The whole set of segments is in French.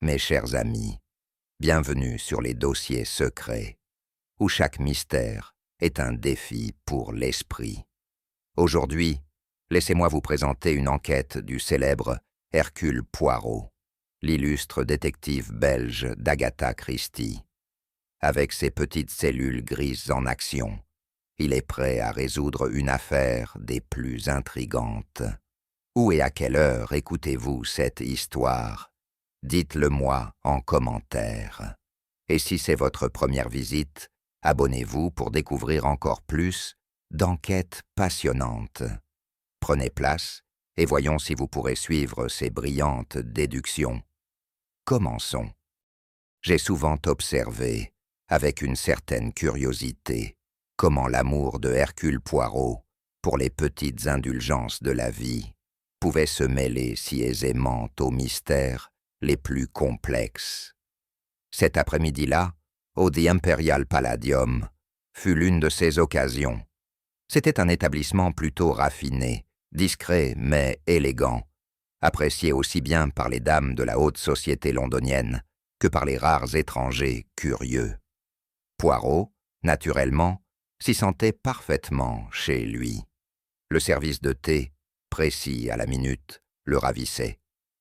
Mes chers amis, bienvenue sur les dossiers secrets, où chaque mystère est un défi pour l'esprit. Aujourd'hui, laissez-moi vous présenter une enquête du célèbre Hercule Poirot, l'illustre détective belge d'Agatha Christie. Avec ses petites cellules grises en action, il est prêt à résoudre une affaire des plus intrigantes. Où et à quelle heure écoutez-vous cette histoire? Dites-le moi en commentaire. Et si c'est votre première visite, abonnez-vous pour découvrir encore plus d'enquêtes passionnantes. Prenez place et voyons si vous pourrez suivre ces brillantes déductions. Commençons. J'ai souvent observé, avec une certaine curiosité, comment l'amour de Hercule Poirot pour les petites indulgences de la vie pouvait se mêler si aisément aux mystères les plus complexes. Cet après-midi-là, au The Imperial Palladium, fut l'une de ces occasions. C'était un établissement plutôt raffiné, discret mais élégant, apprécié aussi bien par les dames de la haute société londonienne que par les rares étrangers curieux. Poirot, naturellement, s'y sentait parfaitement chez lui. Le service de thé, précis à la minute, le ravissait,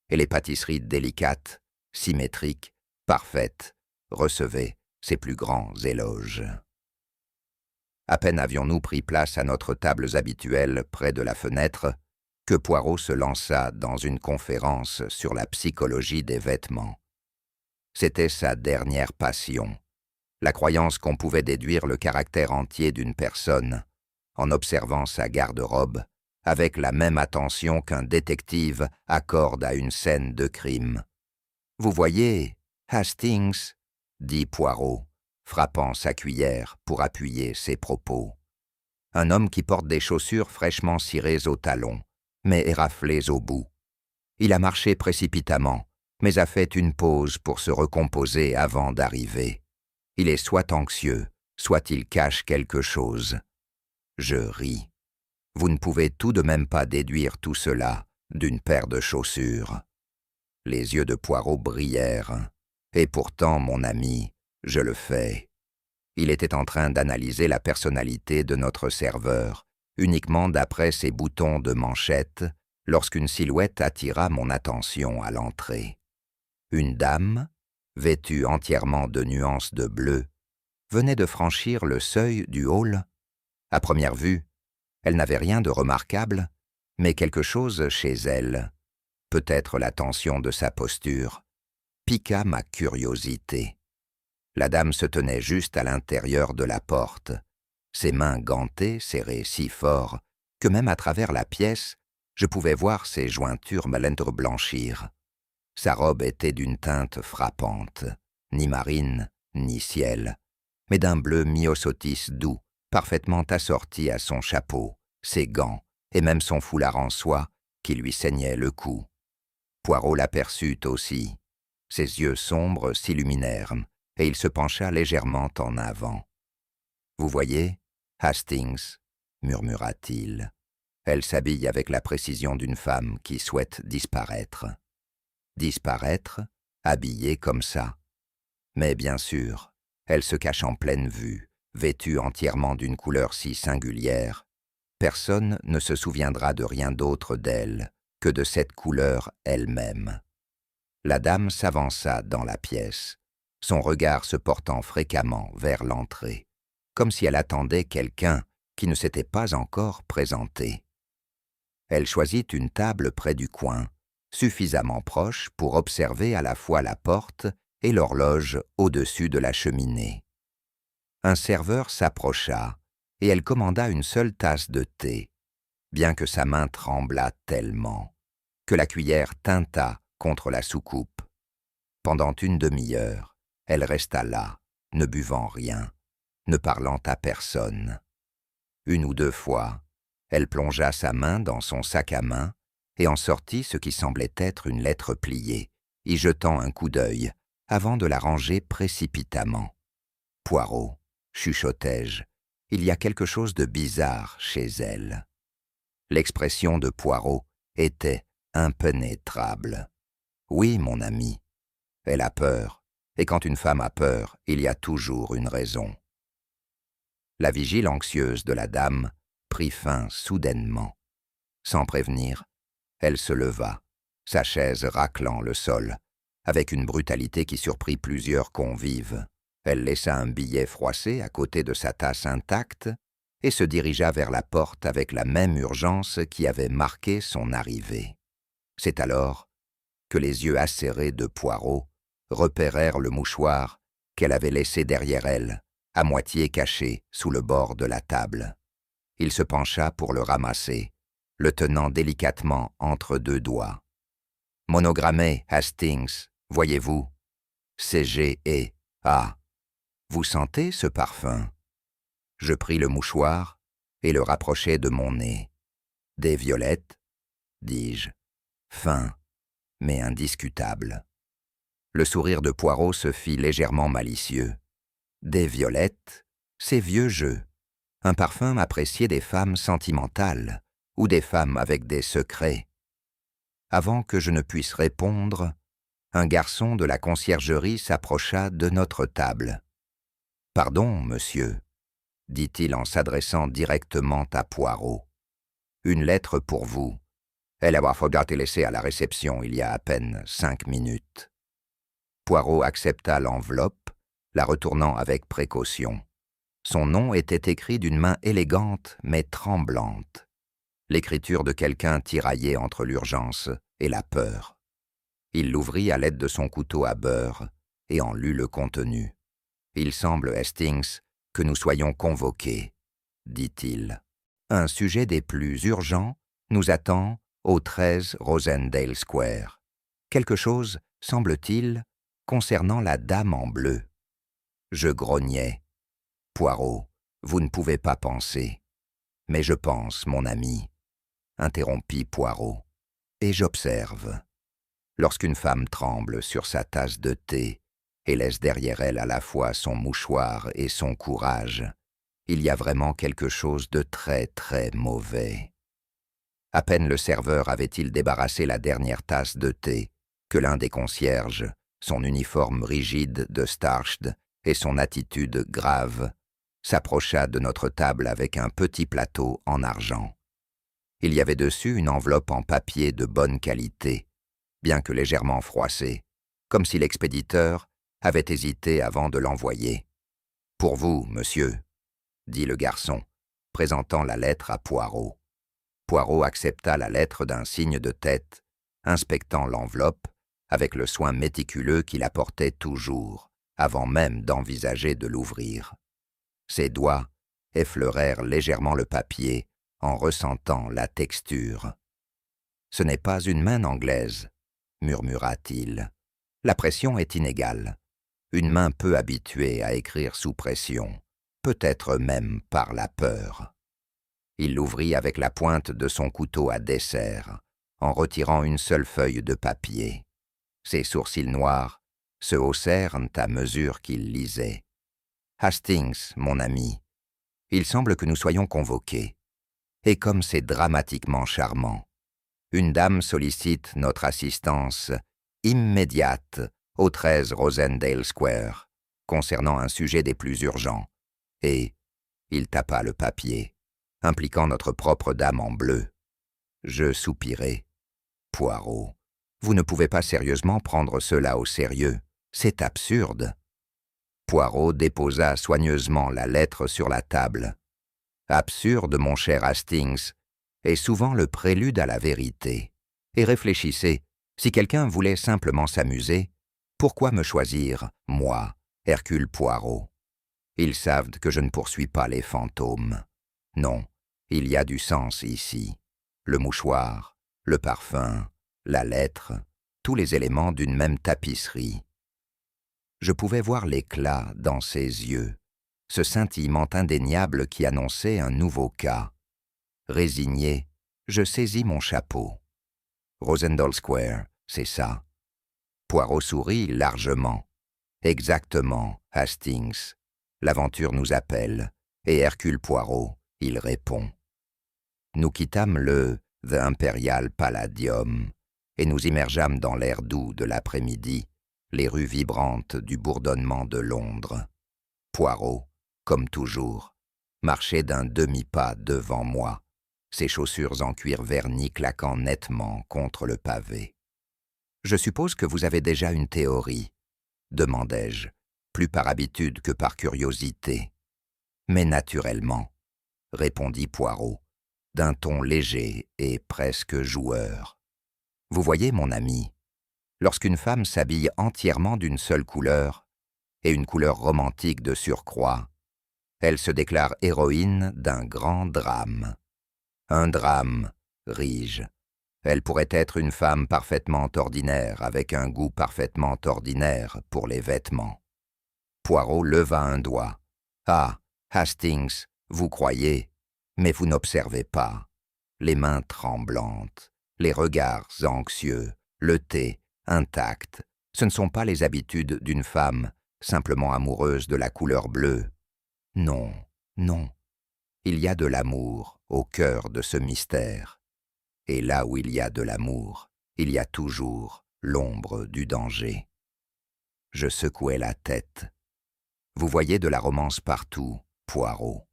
et les pâtisseries délicates, symétriques, parfaites, recevaient ses plus grands éloges. À peine avions-nous pris place à notre tables habituelles près de la fenêtre que Poirot se lança dans une conférence sur la psychologie des vêtements. C'était sa dernière passion, la croyance qu'on pouvait déduire le caractère entier d'une personne en observant sa garde-robe avec la même attention qu'un détective accorde à une scène de crime. « Vous voyez, Hastings, » dit Poirot, frappant sa cuillère pour appuyer ses propos. Un homme qui porte des chaussures fraîchement cirées au talon, mais éraflées au bout. Il a marché précipitamment, mais a fait une pause pour se recomposer avant d'arriver. Il est soit anxieux, soit il cache quelque chose. Je ris. Vous ne pouvez tout de même pas déduire tout cela d'une paire de chaussures. Les yeux de Poirot brillèrent. Et pourtant, mon ami, je le fais. Il était en train d'analyser la personnalité de notre serveur, uniquement d'après ses boutons de manchette, lorsqu'une silhouette attira mon attention à l'entrée. Une dame, vêtue entièrement de nuances de bleu, venait de franchir le seuil du hall. À première vue, elle n'avait rien de remarquable, mais quelque chose chez elle, peut-être la tension de sa posture, piqua ma curiosité. La dame se tenait juste à l'intérieur de la porte, ses mains gantées serrées si fort que même à travers la pièce, je pouvais voir ses jointures blanchir. Sa robe était d'une teinte frappante, ni marine, ni ciel, mais d'un bleu myosotis doux, parfaitement assorti à son chapeau, ses gants et même son foulard en soie qui lui saignait le cou. Poirot l'aperçut aussi. Ses yeux sombres s'illuminèrent et il se pencha légèrement en avant. « Vous voyez, Hastings, » murmura-t-il. « Elle s'habille avec la précision d'une femme qui souhaite disparaître. » Disparaître, habillée comme ça. Mais bien sûr, elle se cache en pleine vue, vêtue entièrement d'une couleur si singulière. Personne ne se souviendra de rien d'autre d'elle que de cette couleur elle-même. La dame s'avança dans la pièce, son regard se portant fréquemment vers l'entrée, comme si elle attendait quelqu'un qui ne s'était pas encore présenté. Elle choisit une table près du coin, suffisamment proche pour observer à la fois la porte et l'horloge au-dessus de la cheminée. Un serveur s'approcha et elle commanda une seule tasse de thé, bien que sa main tremblât tellement que la cuillère tinta contre la soucoupe. Pendant une demi-heure, elle resta là, ne buvant rien, ne parlant à personne. Une ou deux fois, elle plongea sa main dans son sac à main et en sortit ce qui semblait être une lettre pliée, y jetant un coup d'œil, avant de la ranger précipitamment. « Poirot, » chuchotai-je, « il y a quelque chose de bizarre chez elle. » L'expression de Poirot était impénétrable. « Oui, mon ami. Elle a peur, et quand une femme a peur, il y a toujours une raison. La vigile anxieuse de la dame prit fin soudainement. Sans prévenir, elle se leva, sa chaise raclant le sol, avec une brutalité qui surprit plusieurs convives. Elle laissa un billet froissé à côté de sa tasse intacte et se dirigea vers la porte avec la même urgence qui avait marqué son arrivée. C'est alors que les yeux acérés de Poirot repérèrent le mouchoir qu'elle avait laissé derrière elle, à moitié caché sous le bord de la table. Il se pencha pour le ramasser, le tenant délicatement entre deux doigts. « Monogrammé, Hastings, voyez-vous, CG et A. Vous sentez ce parfum ?» Je pris le mouchoir et le rapprochai de mon nez. « Des violettes ?» dis-je, fin, mais indiscutable. Le sourire de Poirot se fit légèrement malicieux. « Des violettes, c'est vieux jeu. Un parfum apprécié des femmes sentimentales ou des femmes avec des secrets. » Avant que je ne puisse répondre, un garçon de la conciergerie s'approcha de notre table. « Pardon, monsieur, » dit-il en s'adressant directement à Poirot. « Une lettre pour vous. Elle a faudra laissée à la réception il y a à peine 5 minutes. » Poirot accepta l'enveloppe, la retournant avec précaution. Son nom était écrit d'une main élégante mais tremblante. L'écriture de quelqu'un tiraillé entre l'urgence et la peur. Il l'ouvrit à l'aide de son couteau à beurre et en lut le contenu. « Il semble, Hastings, que nous soyons convoqués, » dit-il. « Un sujet des plus urgents nous attend au 13 Rosendale Square. Quelque chose, semble-t-il, concernant la dame en bleu. » Je grognais. « Poirot, vous ne pouvez pas penser. »« Mais je pense, mon ami, » interrompit Poirot. « Et j'observe. Lorsqu'une femme tremble sur sa tasse de thé et laisse derrière elle à la fois son mouchoir et son courage, il y a vraiment quelque chose de très très mauvais. » À peine le serveur avait-il débarrassé la dernière tasse de thé que l'un des concierges, son uniforme rigide de starched et son attitude grave, s'approcha de notre table avec un petit plateau en argent. Il y avait dessus une enveloppe en papier de bonne qualité, bien que légèrement froissée, comme si l'expéditeur avait hésité avant de l'envoyer. « Pour vous, monsieur, » dit le garçon, présentant la lettre à Poirot. Poirot accepta la lettre d'un signe de tête, inspectant l'enveloppe avec le soin méticuleux qu'il apportait toujours, avant même d'envisager de l'ouvrir. Ses doigts effleurèrent légèrement le papier en ressentant la texture. « Ce n'est pas une main anglaise, » murmura-t-il. « La pression est inégale. Une main peu habituée à écrire sous pression, peut-être même par la peur. » Il l'ouvrit avec la pointe de son couteau à dessert, en retirant une seule feuille de papier. Ses sourcils noirs se haussèrent à mesure qu'il lisait. « Hastings, mon ami, il semble que nous soyons convoqués. Et comme c'est dramatiquement charmant, une dame sollicite notre assistance immédiate au 13 Rosendale Square, concernant un sujet des plus urgents. » Et il tapa le papier, impliquant notre propre dame en bleu. Je soupirai. « Poirot, vous ne pouvez pas sérieusement prendre cela au sérieux. C'est absurde. » Poirot déposa soigneusement la lettre sur la table. « Absurde, mon cher Hastings, est souvent le prélude à la vérité. Et réfléchissez, si quelqu'un voulait simplement s'amuser, pourquoi me choisir, moi, Hercule Poirot? Ils savent que je ne poursuis pas les fantômes. Non, il y a du sens ici. Le mouchoir, le parfum, la lettre, tous les éléments d'une même tapisserie. » Je pouvais voir l'éclat dans ses yeux, ce scintillement indéniable qui annonçait un nouveau cas. Résigné, je saisis mon chapeau. « Rosendale Square, c'est ça. » Poirot sourit largement. « Exactement, Hastings. L'aventure nous appelle, et Hercule Poirot, il répond. » Nous quittâmes le « The Imperial Palladium » et nous immergeâmes dans l'air doux de l'après-midi, les rues vibrantes du bourdonnement de Londres. Poirot, comme toujours, marchait d'un demi-pas devant moi, ses chaussures en cuir verni claquant nettement contre le pavé. « Je suppose que vous avez déjà une théorie ?» demandai-je, plus par habitude que par curiosité. « Mais naturellement, » répondit Poirot, d'un ton léger et presque joueur. « Vous voyez, mon ami, lorsqu'une femme s'habille entièrement d'une seule couleur, et une couleur romantique de surcroît, elle se déclare héroïne d'un grand drame. Un drame, ris-je. Elle pourrait être une femme parfaitement ordinaire, avec un goût parfaitement ordinaire pour les vêtements. » Poirot leva un doigt. « Ah, Hastings, vous croyez, mais vous n'observez pas. Les mains tremblantes, les regards anxieux, le thé intact, ce ne sont pas les habitudes d'une femme simplement amoureuse de la couleur bleue. Non, non. Il y a de l'amour au cœur de ce mystère. Et là où il y a de l'amour, il y a toujours l'ombre du danger. » Je secouai la tête. « Vous voyez de la romance partout, Poirot. »«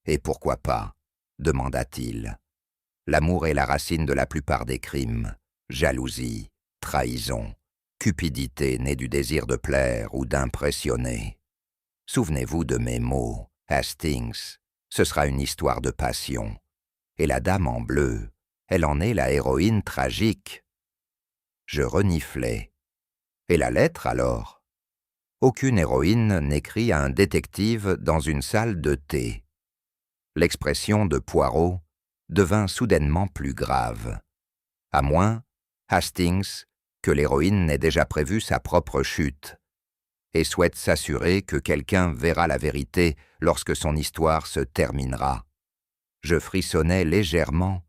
Et pourquoi pas ?» demanda-t-il. « L'amour est la racine de la plupart des crimes. Jalousie, trahison, cupidité née du désir de plaire ou d'impressionner. Souvenez-vous de mes mots, Hastings, ce sera une histoire de passion. Et la dame en bleu, elle en est la héroïne tragique. » Je reniflai. « Et la lettre alors ? Aucune héroïne n'écrit à un détective dans une salle de thé. » L'expression de Poirot devint soudainement plus grave. « À moins, Hastings, que l'héroïne n'ait déjà prévu sa propre chute et souhaite s'assurer que quelqu'un verra la vérité lorsque son histoire se terminera. » Je frissonnais légèrement,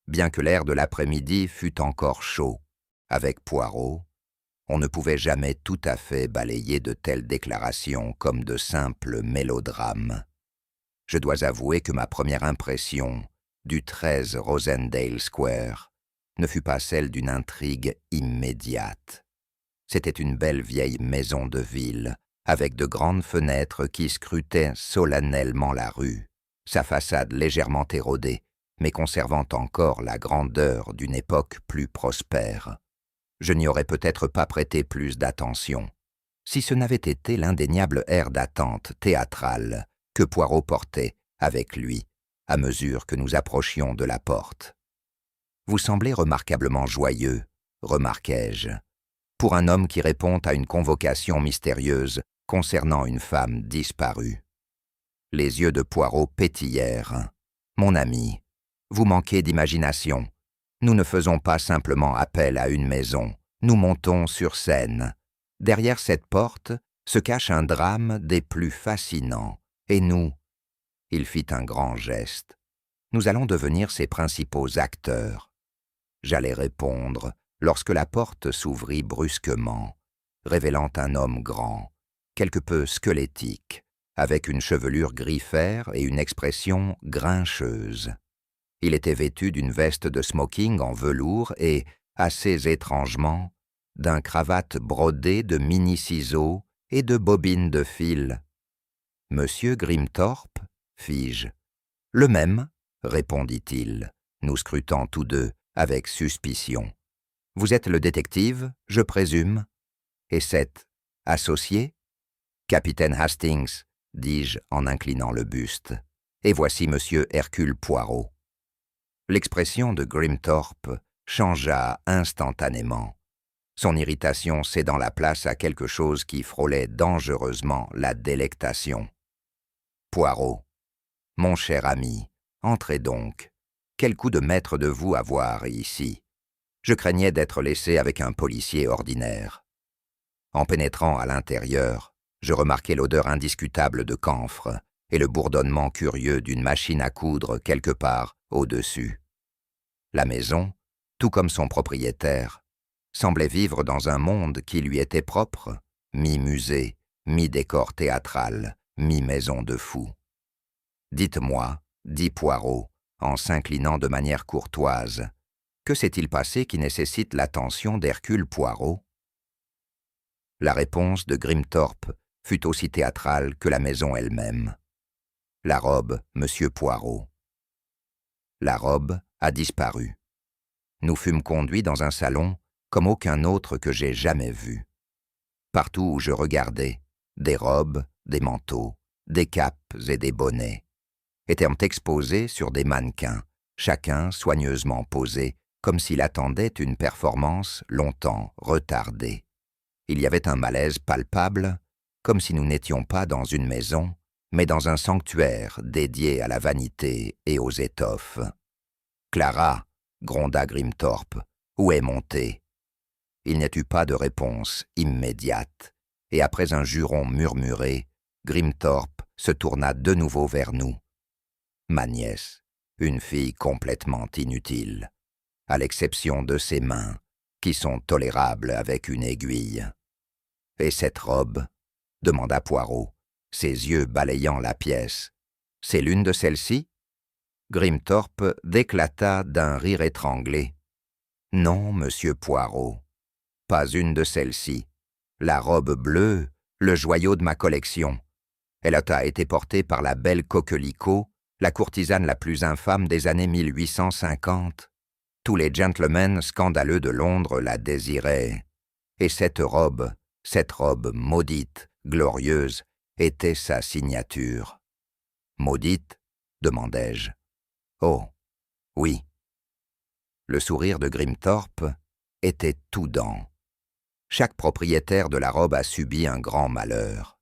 bien que l'air de l'après-midi fût encore chaud. Avec Poirot, on ne pouvait jamais tout à fait balayer de telles déclarations comme de simples mélodrames. Je dois avouer que ma première impression du 13 Rosendale Square ne fut pas celle d'une intrigue immédiate. C'était une belle vieille maison de ville, avec de grandes fenêtres qui scrutaient solennellement la rue, sa façade légèrement érodée, mais conservant encore la grandeur d'une époque plus prospère. Je n'y aurais peut-être pas prêté plus d'attention, si ce n'avait été l'indéniable air d'attente théâtrale que Poirot portait avec lui à mesure que nous approchions de la porte. « Vous semblez remarquablement joyeux, » remarquai-je, « pour un homme qui répond à une convocation mystérieuse concernant une femme disparue. » Les yeux de Poirot pétillèrent. « Mon ami, vous manquez d'imagination. Nous ne faisons pas simplement appel à une maison, nous montons sur scène. Derrière cette porte se cache un drame des plus fascinants, et nous, » il fit un grand geste, « nous allons devenir ses principaux acteurs. » J'allais répondre lorsque la porte s'ouvrit brusquement, révélant un homme grand, quelque peu squelettique, avec une chevelure gris-fer et une expression grincheuse. Il était vêtu d'une veste de smoking en velours et, assez étrangement, d'un cravate brodé de mini-ciseaux et de bobines de fil. « Monsieur Grimthorpe ?» fis-je. « Le même, » répondit-il, nous scrutant tous deux avec suspicion. « Vous êtes le détective, je présume ? Et cet associé ? » « Capitaine Hastings, » dis-je en inclinant le buste. « Et voici Monsieur Hercule Poirot. » L'expression de Grimthorpe changea instantanément, son irritation cédant la place à quelque chose qui frôlait dangereusement la délectation. « Poirot, mon cher ami, entrez donc. Quel coup de maître de vous avoir ici. Je craignais d'être laissé avec un policier ordinaire. » En pénétrant à l'intérieur, je remarquai l'odeur indiscutable de camphre et le bourdonnement curieux d'une machine à coudre quelque part au-dessus. La maison, tout comme son propriétaire, semblait vivre dans un monde qui lui était propre, mi-musée, mi-décor théâtral, mi-maison de fou. « Dites-moi, » dit Poirot, en s'inclinant de manière courtoise, « que s'est-il passé qui nécessite l'attention d'Hercule Poirot ? La réponse de Grimthorpe fut aussi théâtrale que la maison elle-même. La robe, Monsieur Poirot. La robe a disparu. Nous fûmes conduits dans un salon comme aucun autre que j'ai jamais vu. Partout où je regardais, des robes, des manteaux, des capes et des bonnets étaient exposés sur des mannequins, chacun soigneusement posé, comme s'il attendait une performance longtemps retardée. Il y avait un malaise palpable, comme si nous n'étions pas dans une maison, mais dans un sanctuaire dédié à la vanité et aux étoffes. « Clara !» gronda Grimthorpe. « Où est mon thé ?» Il n'y eut pas de réponse immédiate, et après un juron murmuré, Grimthorpe se tourna de nouveau vers nous. Ma nièce, une fille complètement inutile, à l'exception de ses mains, qui sont tolérables avec une aiguille. « Et cette robe ?» demanda Poirot, ses yeux balayant la pièce. « C'est l'une de celles-ci » Grimthorpe déclata d'un rire étranglé. « Non, monsieur Poirot, pas une de celles-ci. La robe bleue, le joyau de ma collection. Elle a été portée par la belle Coquelicot, la courtisane la plus infâme des années 1850. Tous les gentlemen scandaleux de Londres la désiraient. Et cette robe maudite, glorieuse, était sa signature. »« Maudite ?» demandai-je. « Oh, oui. » Le sourire de Grimthorpe était tout dents. Chaque propriétaire de la robe a subi un grand malheur.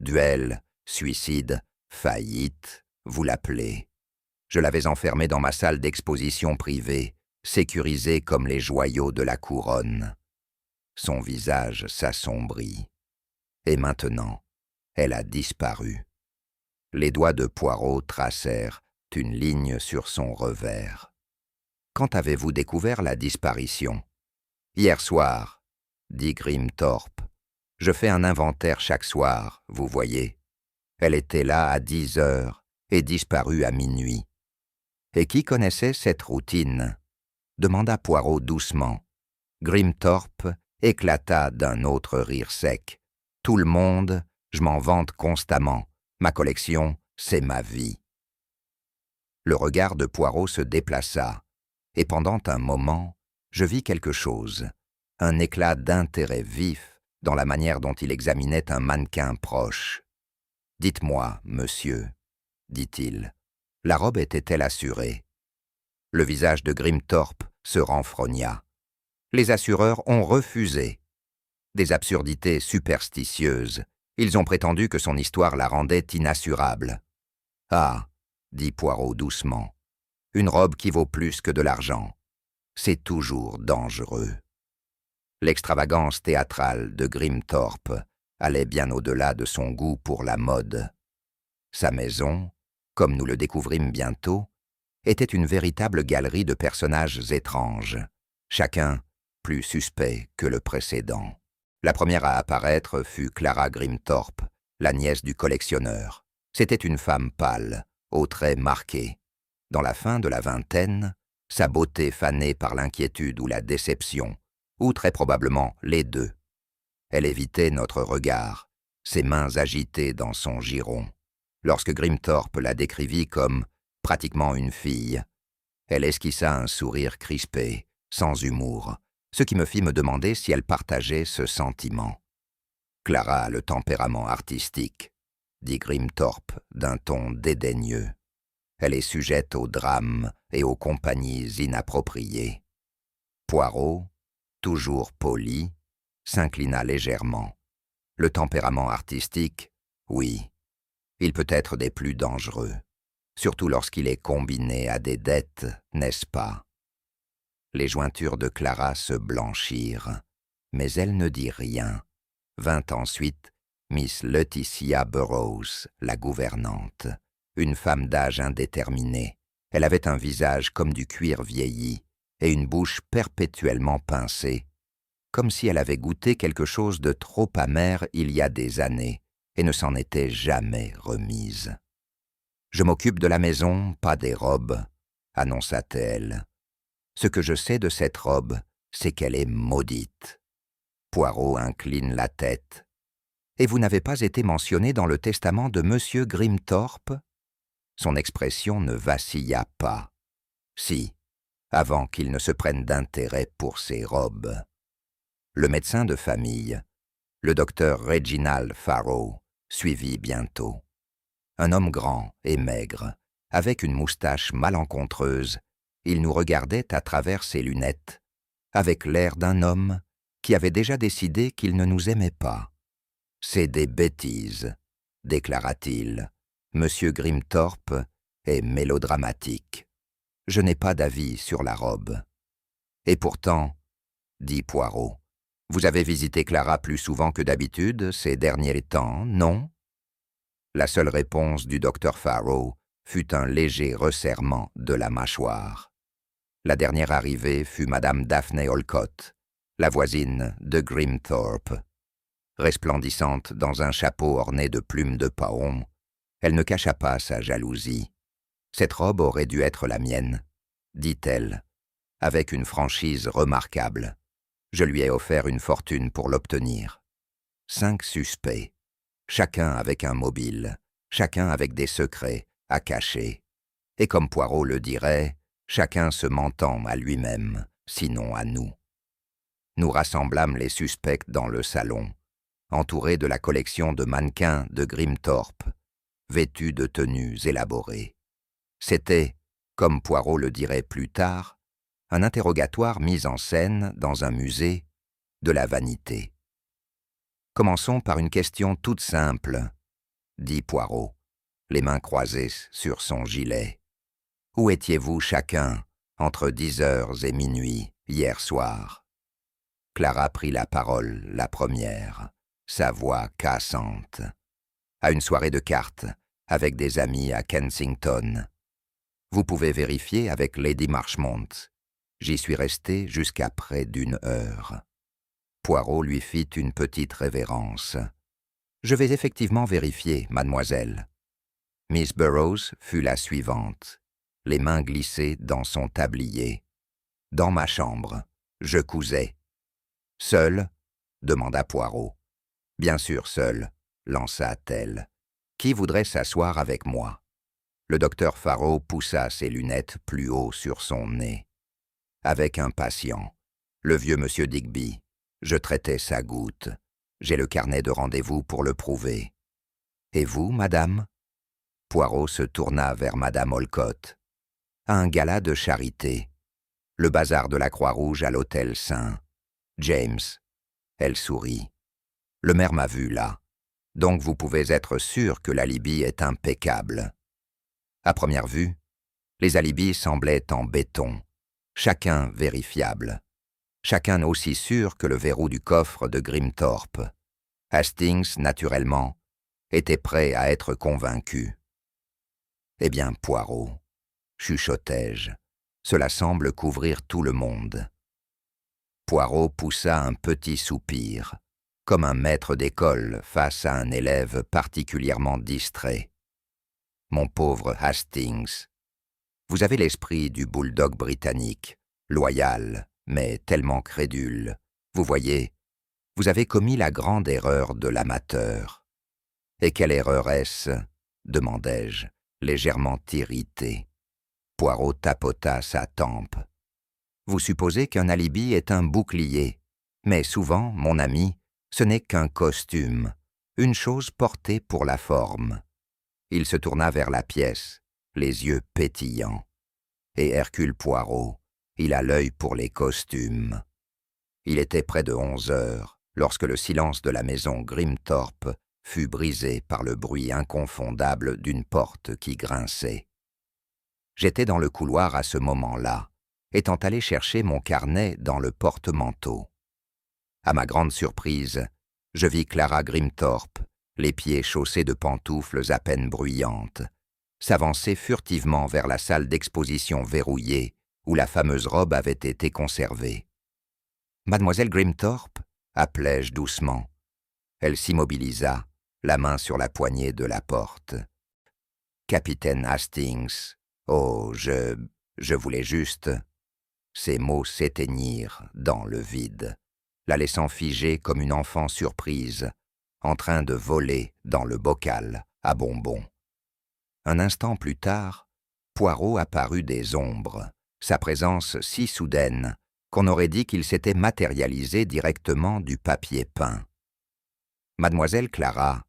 Duel, suicide, faillite, vous l'appelez. Je l'avais enfermée dans ma salle d'exposition privée, sécurisée comme les joyaux de la couronne. Son visage s'assombrit. Et maintenant, elle a disparu. Les doigts de Poirot tracèrent une ligne sur son revers. « Quand avez-vous découvert la disparition ?»« Hier soir, » dit Grimthorpe. « Je fais un inventaire chaque soir, vous voyez. Elle était là à 10 heures et disparue à minuit. »« Et qui connaissait cette routine ?» demanda Poirot doucement. Grimthorpe éclata d'un autre rire sec. « Tout le monde, je m'en vante constamment. Ma collection, c'est ma vie. » Le regard de Poirot se déplaça, et pendant un moment, je vis quelque chose, un éclat d'intérêt vif dans la manière dont il examinait un mannequin proche. « Dites-moi, monsieur, » dit-il, « la robe était-elle assurée ?» Le visage de Grimthorpe se renfrogna. « Les assureurs ont refusé. Des absurdités superstitieuses. Ils ont prétendu que son histoire la rendait inassurable. »« Ah !» dit Poirot doucement. « Une robe qui vaut plus que de l'argent. C'est toujours dangereux. » L'extravagance théâtrale de Grimthorpe allait bien au-delà de son goût pour la mode. Sa maison, comme nous le découvrîmes bientôt, était une véritable galerie de personnages étranges, chacun plus suspect que le précédent. La première à apparaître fut Clara Grimthorpe, la nièce du collectionneur. C'était une femme pâle, aux traits marqués. Dans la fin de la vingtaine, sa beauté fanée par l'inquiétude ou la déception, ou très probablement les deux. Elle évitait notre regard, ses mains agitées dans son giron. Lorsque Grimthorpe la décrivit comme pratiquement une fille, elle esquissa un sourire crispé, sans humour, ce qui me fit me demander si elle partageait ce sentiment. « Clara a le tempérament artistique, » dit Grimthorpe d'un ton dédaigneux. « Elle est sujette aux drames et aux compagnies inappropriées. » Poirot, toujours poli, s'inclina légèrement. « Le tempérament artistique, oui, il peut être des plus dangereux, surtout lorsqu'il est combiné à des dettes, n'est-ce pas ?» Les jointures de Clara se blanchirent, mais elle ne dit rien. Vint ensuite Miss Laetitia Burrows, la gouvernante, une femme d'âge indéterminé. Elle avait un visage comme du cuir vieilli et une bouche perpétuellement pincée, comme si elle avait goûté quelque chose de trop amer il y a des années et ne s'en était jamais remise. « Je m'occupe de la maison, pas des robes, » annonça-t-elle. « Ce que je sais de cette robe, c'est qu'elle est maudite. » Poirot incline la tête. Et vous n'avez pas été mentionné dans le testament de Monsieur Grimthorpe? Son expression ne vacilla pas. Si, avant qu'il ne se prenne d'intérêt pour ses robes. Le médecin de famille, le docteur Reginald Farrow, suivit bientôt. Un homme grand et maigre, avec une moustache malencontreuse, il nous regardait à travers ses lunettes, avec l'air d'un homme qui avait déjà décidé qu'il ne nous aimait pas. « C'est des bêtises », déclara-t-il. « Monsieur Grimthorpe est mélodramatique. Je n'ai pas d'avis sur la robe. » « Et pourtant, » dit Poirot, « vous avez visité Clara plus souvent que d'habitude ces derniers temps, non ?» La seule réponse du docteur Farrow fut un léger resserrement de la mâchoire. La dernière arrivée fut Madame Daphne Olcott, la voisine de Grimthorpe. Resplendissante dans un chapeau orné de plumes de paon, elle ne cacha pas sa jalousie. « Cette robe aurait dû être la mienne, » dit-elle, avec une franchise remarquable. Je lui ai offert une fortune pour l'obtenir. 5 suspects, chacun avec un mobile, chacun avec des secrets à cacher. Et comme Poirot le dirait, chacun se mentant à lui-même, sinon à nous. Nous rassemblâmes les suspects dans le salon, entourés de la collection de mannequins de Grimthorpe, vêtus de tenues élaborées. C'était, comme Poirot le dirait plus tard, un interrogatoire mis en scène dans un musée de la vanité. « Commençons par une question toute simple, » dit Poirot, les mains croisées sur son gilet. « Où étiez-vous chacun entre 10h et minuit hier soir ?» Clara prit la parole la première, sa voix cassante. « À une soirée de cartes, avec des amis à Kensington. Vous pouvez vérifier avec Lady Marchmont. J'y suis resté jusqu'à près d'1 heure. » Poirot lui fit une petite révérence. « Je vais effectivement vérifier, mademoiselle. » Miss Burrows fut la suivante, les mains glissées dans son tablier. « Dans ma chambre, je cousais. »« Seul ?» demanda Poirot. « Bien sûr seul, » lança-t-elle. « Qui voudrait s'asseoir avec moi ?» Le docteur Farrow poussa ses lunettes plus haut sur son nez. Avec un patient, le vieux monsieur Digby, je traitais sa goutte. J'ai le carnet de rendez-vous pour le prouver. « Et vous, madame ?» Poirot se tourna vers madame Olcott. « À un gala de charité. Le bazar de la Croix-Rouge à l'hôtel Saint. James. » Elle sourit. « Le maire m'a vu là. Donc vous pouvez être sûr que l'alibi est impeccable. » À première vue, les alibis semblaient en béton, chacun vérifiable, chacun aussi sûr que le verrou du coffre de Grimthorpe. Hastings, naturellement, était prêt à être convaincu. « Eh bien, Poirot, » chuchotai-je, « cela semble couvrir tout le monde. » Poirot poussa un petit soupir, comme un maître d'école face à un élève particulièrement distrait. « Mon pauvre Hastings, vous avez l'esprit du bulldog britannique, loyal, mais tellement crédule. Vous voyez, vous avez commis la grande erreur de l'amateur. »« Et quelle erreur est-ce » demandai-je, légèrement irrité. Poirot tapota sa tempe. « Vous supposez qu'un alibi est un bouclier, mais souvent, mon ami, ce n'est qu'un costume, une chose portée pour la forme. » Il se tourna vers la pièce, les yeux pétillants. Et Hercule Poirot, il a l'œil pour les costumes. Il était près de 11 heures, lorsque le silence de la maison Grimthorpe fut brisé par le bruit inconfondable d'une porte qui grinçait. J'étais dans le couloir à ce moment-là, étant allé chercher mon carnet dans le porte-manteau. À ma grande surprise, je vis Clara Grimthorpe, les pieds chaussés de pantoufles à peine bruyantes, s'avancer furtivement vers la salle d'exposition verrouillée où la fameuse robe avait été conservée. « Mademoiselle Grimthorpe » appelai-je doucement. Elle s'immobilisa, la main sur la poignée de la porte. « Capitaine Hastings, oh, je voulais juste... » Ces mots s'éteignirent dans le vide. la laissant figée comme une enfant surprise, en train de voler dans le bocal à bonbons. Un instant plus tard, Poirot apparut des ombres, sa présence si soudaine qu'on aurait dit qu'il s'était matérialisé directement du papier peint. « Mademoiselle Clara, »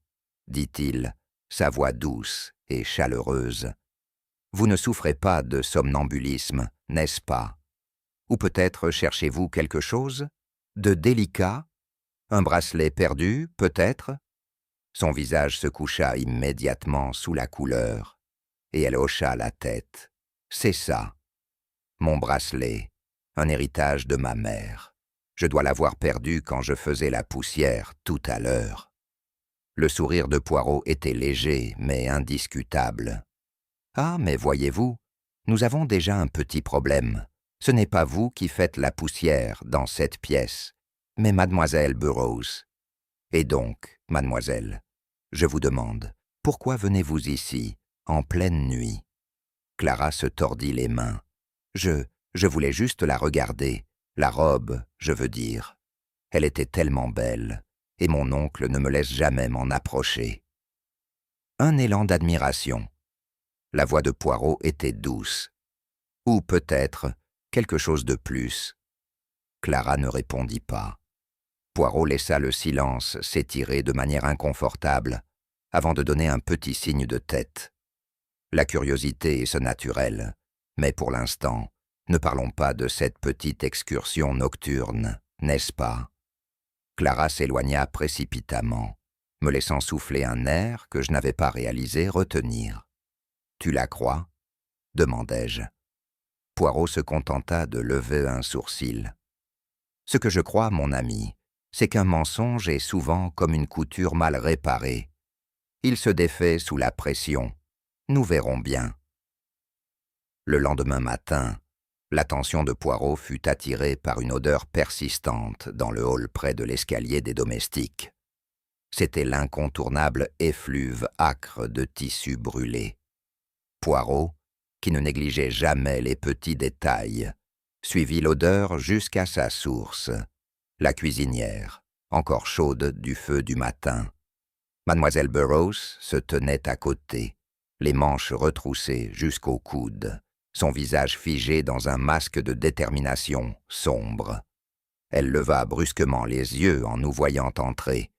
dit-il, sa voix douce et chaleureuse, « vous ne souffrez pas de somnambulisme, n'est-ce pas? Ou peut-être cherchez-vous quelque chose? De délicat? Un bracelet perdu, peut-être ?» Son visage se coucha immédiatement sous la couleur, et elle hocha la tête. « C'est ça. Mon bracelet, un héritage de ma mère. Je dois l'avoir perdu quand je faisais la poussière tout à l'heure. » Le sourire de Poirot était léger, mais indiscutable. « Ah, mais voyez-vous, nous avons déjà un petit problème. Ce n'est pas vous qui faites la poussière dans cette pièce, mais mademoiselle Burroughs. Et donc, mademoiselle, je vous demande, pourquoi venez-vous ici, en pleine nuit ?» Clara se tordit les mains. « Je voulais juste la regarder, la robe, je veux dire. Elle était tellement belle, et mon oncle ne me laisse jamais m'en approcher. » Un élan d'admiration. La voix de Poirot était douce. Ou peut-être quelque chose de plus. Clara ne répondit pas. Poirot laissa le silence s'étirer de manière inconfortable avant de donner un petit signe de tête. La curiosité est ce naturel, mais pour l'instant, ne parlons pas de cette petite excursion nocturne, n'est-ce pas? Clara s'éloigna précipitamment, me laissant souffler un air que je n'avais pas réalisé retenir. « Tu la crois ?» demandai-je. Poirot se contenta de lever un sourcil. « Ce que je crois, mon ami, c'est qu'un mensonge est souvent comme une couture mal réparée. Il se défait sous la pression. Nous verrons bien. » Le lendemain matin, l'attention de Poirot fut attirée par une odeur persistante dans le hall près de l'escalier des domestiques. C'était l'incontournable effluve âcre de tissu brûlé. Poirot, qui ne négligeait jamais les petits détails, suivit l'odeur jusqu'à sa source, la cuisinière, encore chaude du feu du matin. Mademoiselle Burroughs se tenait à côté, les manches retroussées jusqu'au coude, son visage figé dans un masque de détermination sombre. Elle leva brusquement les yeux en nous voyant entrer,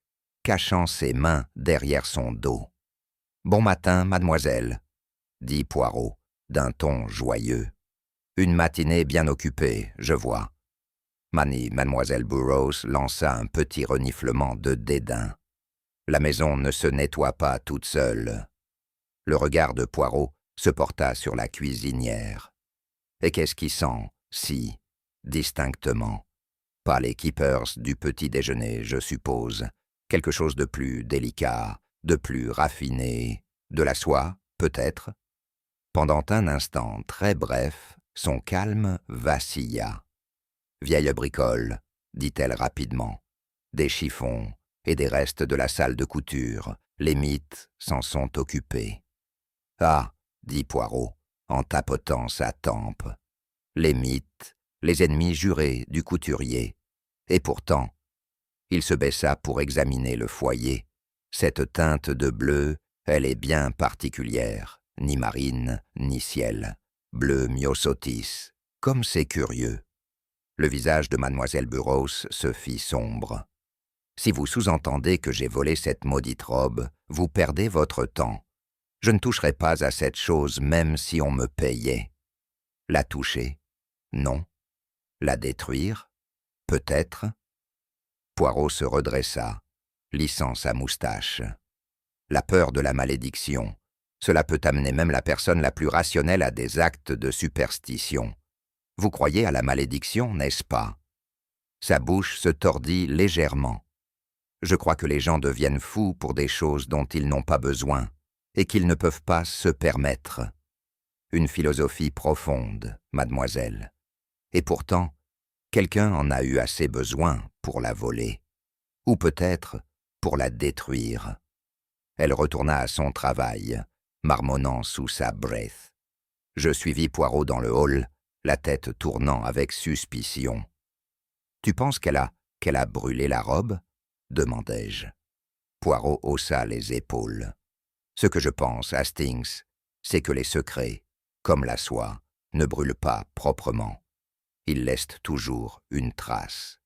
cachant ses mains derrière son dos. « Bon matin, mademoiselle, » dit Poirot, d'un ton joyeux. « Une matinée bien occupée, je vois. » Mademoiselle Burroughs lança un petit reniflement de dédain. « La maison ne se nettoie pas toute seule. » Le regard de Poirot se porta sur la cuisinière. « Et qu'est-ce qui sent, si, distinctement? Pas les keepers du petit déjeuner, je suppose. Quelque chose de plus délicat, de plus raffiné, de la soie, peut-être ?» Pendant un instant très bref, son calme vacilla. « Vieille bricole, » dit-elle rapidement. « Des chiffons et des restes de la salle de couture. Les mythes s'en sont occupés. »« Ah !» dit Poirot, en tapotant sa tempe. « Les mythes, les ennemis jurés du couturier. Et pourtant, » il se baissa pour examiner le foyer. « Cette teinte de bleu, elle est bien particulière. Ni marine, ni ciel. Bleu myosotis. Comme c'est curieux. » Le visage de mademoiselle Burroughs se fit sombre. « Si vous sous-entendez que j'ai volé cette maudite robe, vous perdez votre temps. Je ne toucherai pas à cette chose même si on me payait. La toucher? Non. La détruire? Peut-être. » Poirot se redressa, lissant sa moustache. « La peur de la malédiction. Cela peut amener même la personne la plus rationnelle à des actes de superstition. Vous croyez à la malédiction, n'est-ce pas ?» Sa bouche se tordit légèrement. « Je crois que les gens deviennent fous pour des choses dont ils n'ont pas besoin et qu'ils ne peuvent pas se permettre. Une philosophie profonde, mademoiselle. Et pourtant, quelqu'un en a eu assez besoin pour la voler. Ou peut-être pour la détruire. » Elle retourna à son travail, marmonnant sous sa breath. Je suivis Poirot dans le hall, la tête tournant avec suspicion. « Tu penses qu'elle a qu'elle a brûlé la robe » demandai-je. Poirot haussa les épaules. « Ce que je pense, Hastings, c'est que les secrets, comme la soie, ne brûlent pas proprement. Ils laissent toujours une trace. »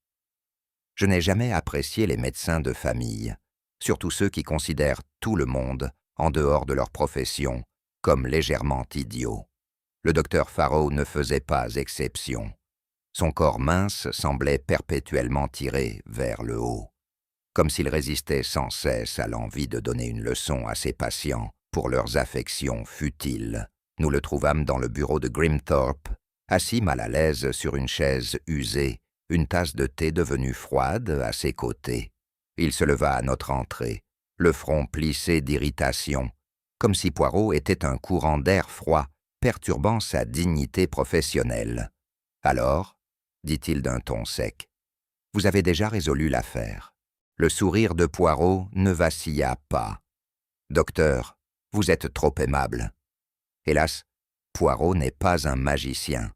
Je n'ai jamais apprécié les médecins de famille, surtout ceux qui considèrent tout le monde, en dehors de leur profession, comme légèrement idiots. Le docteur Farrow ne faisait pas exception. Son corps mince semblait perpétuellement tiré vers le haut, comme s'il résistait sans cesse à l'envie de donner une leçon à ses patients pour leurs affections futiles. Nous le trouvâmes dans le bureau de Grimthorpe, assis mal à l'aise sur une chaise usée, une tasse de thé devenue froide à ses côtés. Il se leva à notre entrée, le front plissé d'irritation, comme si Poirot était un courant d'air froid perturbant sa dignité professionnelle. « Alors, dit-il d'un ton sec, vous avez déjà résolu l'affaire. » Le sourire de Poirot ne vacilla pas. « Docteur, vous êtes trop aimable. » Hélas, Poirot n'est pas un magicien.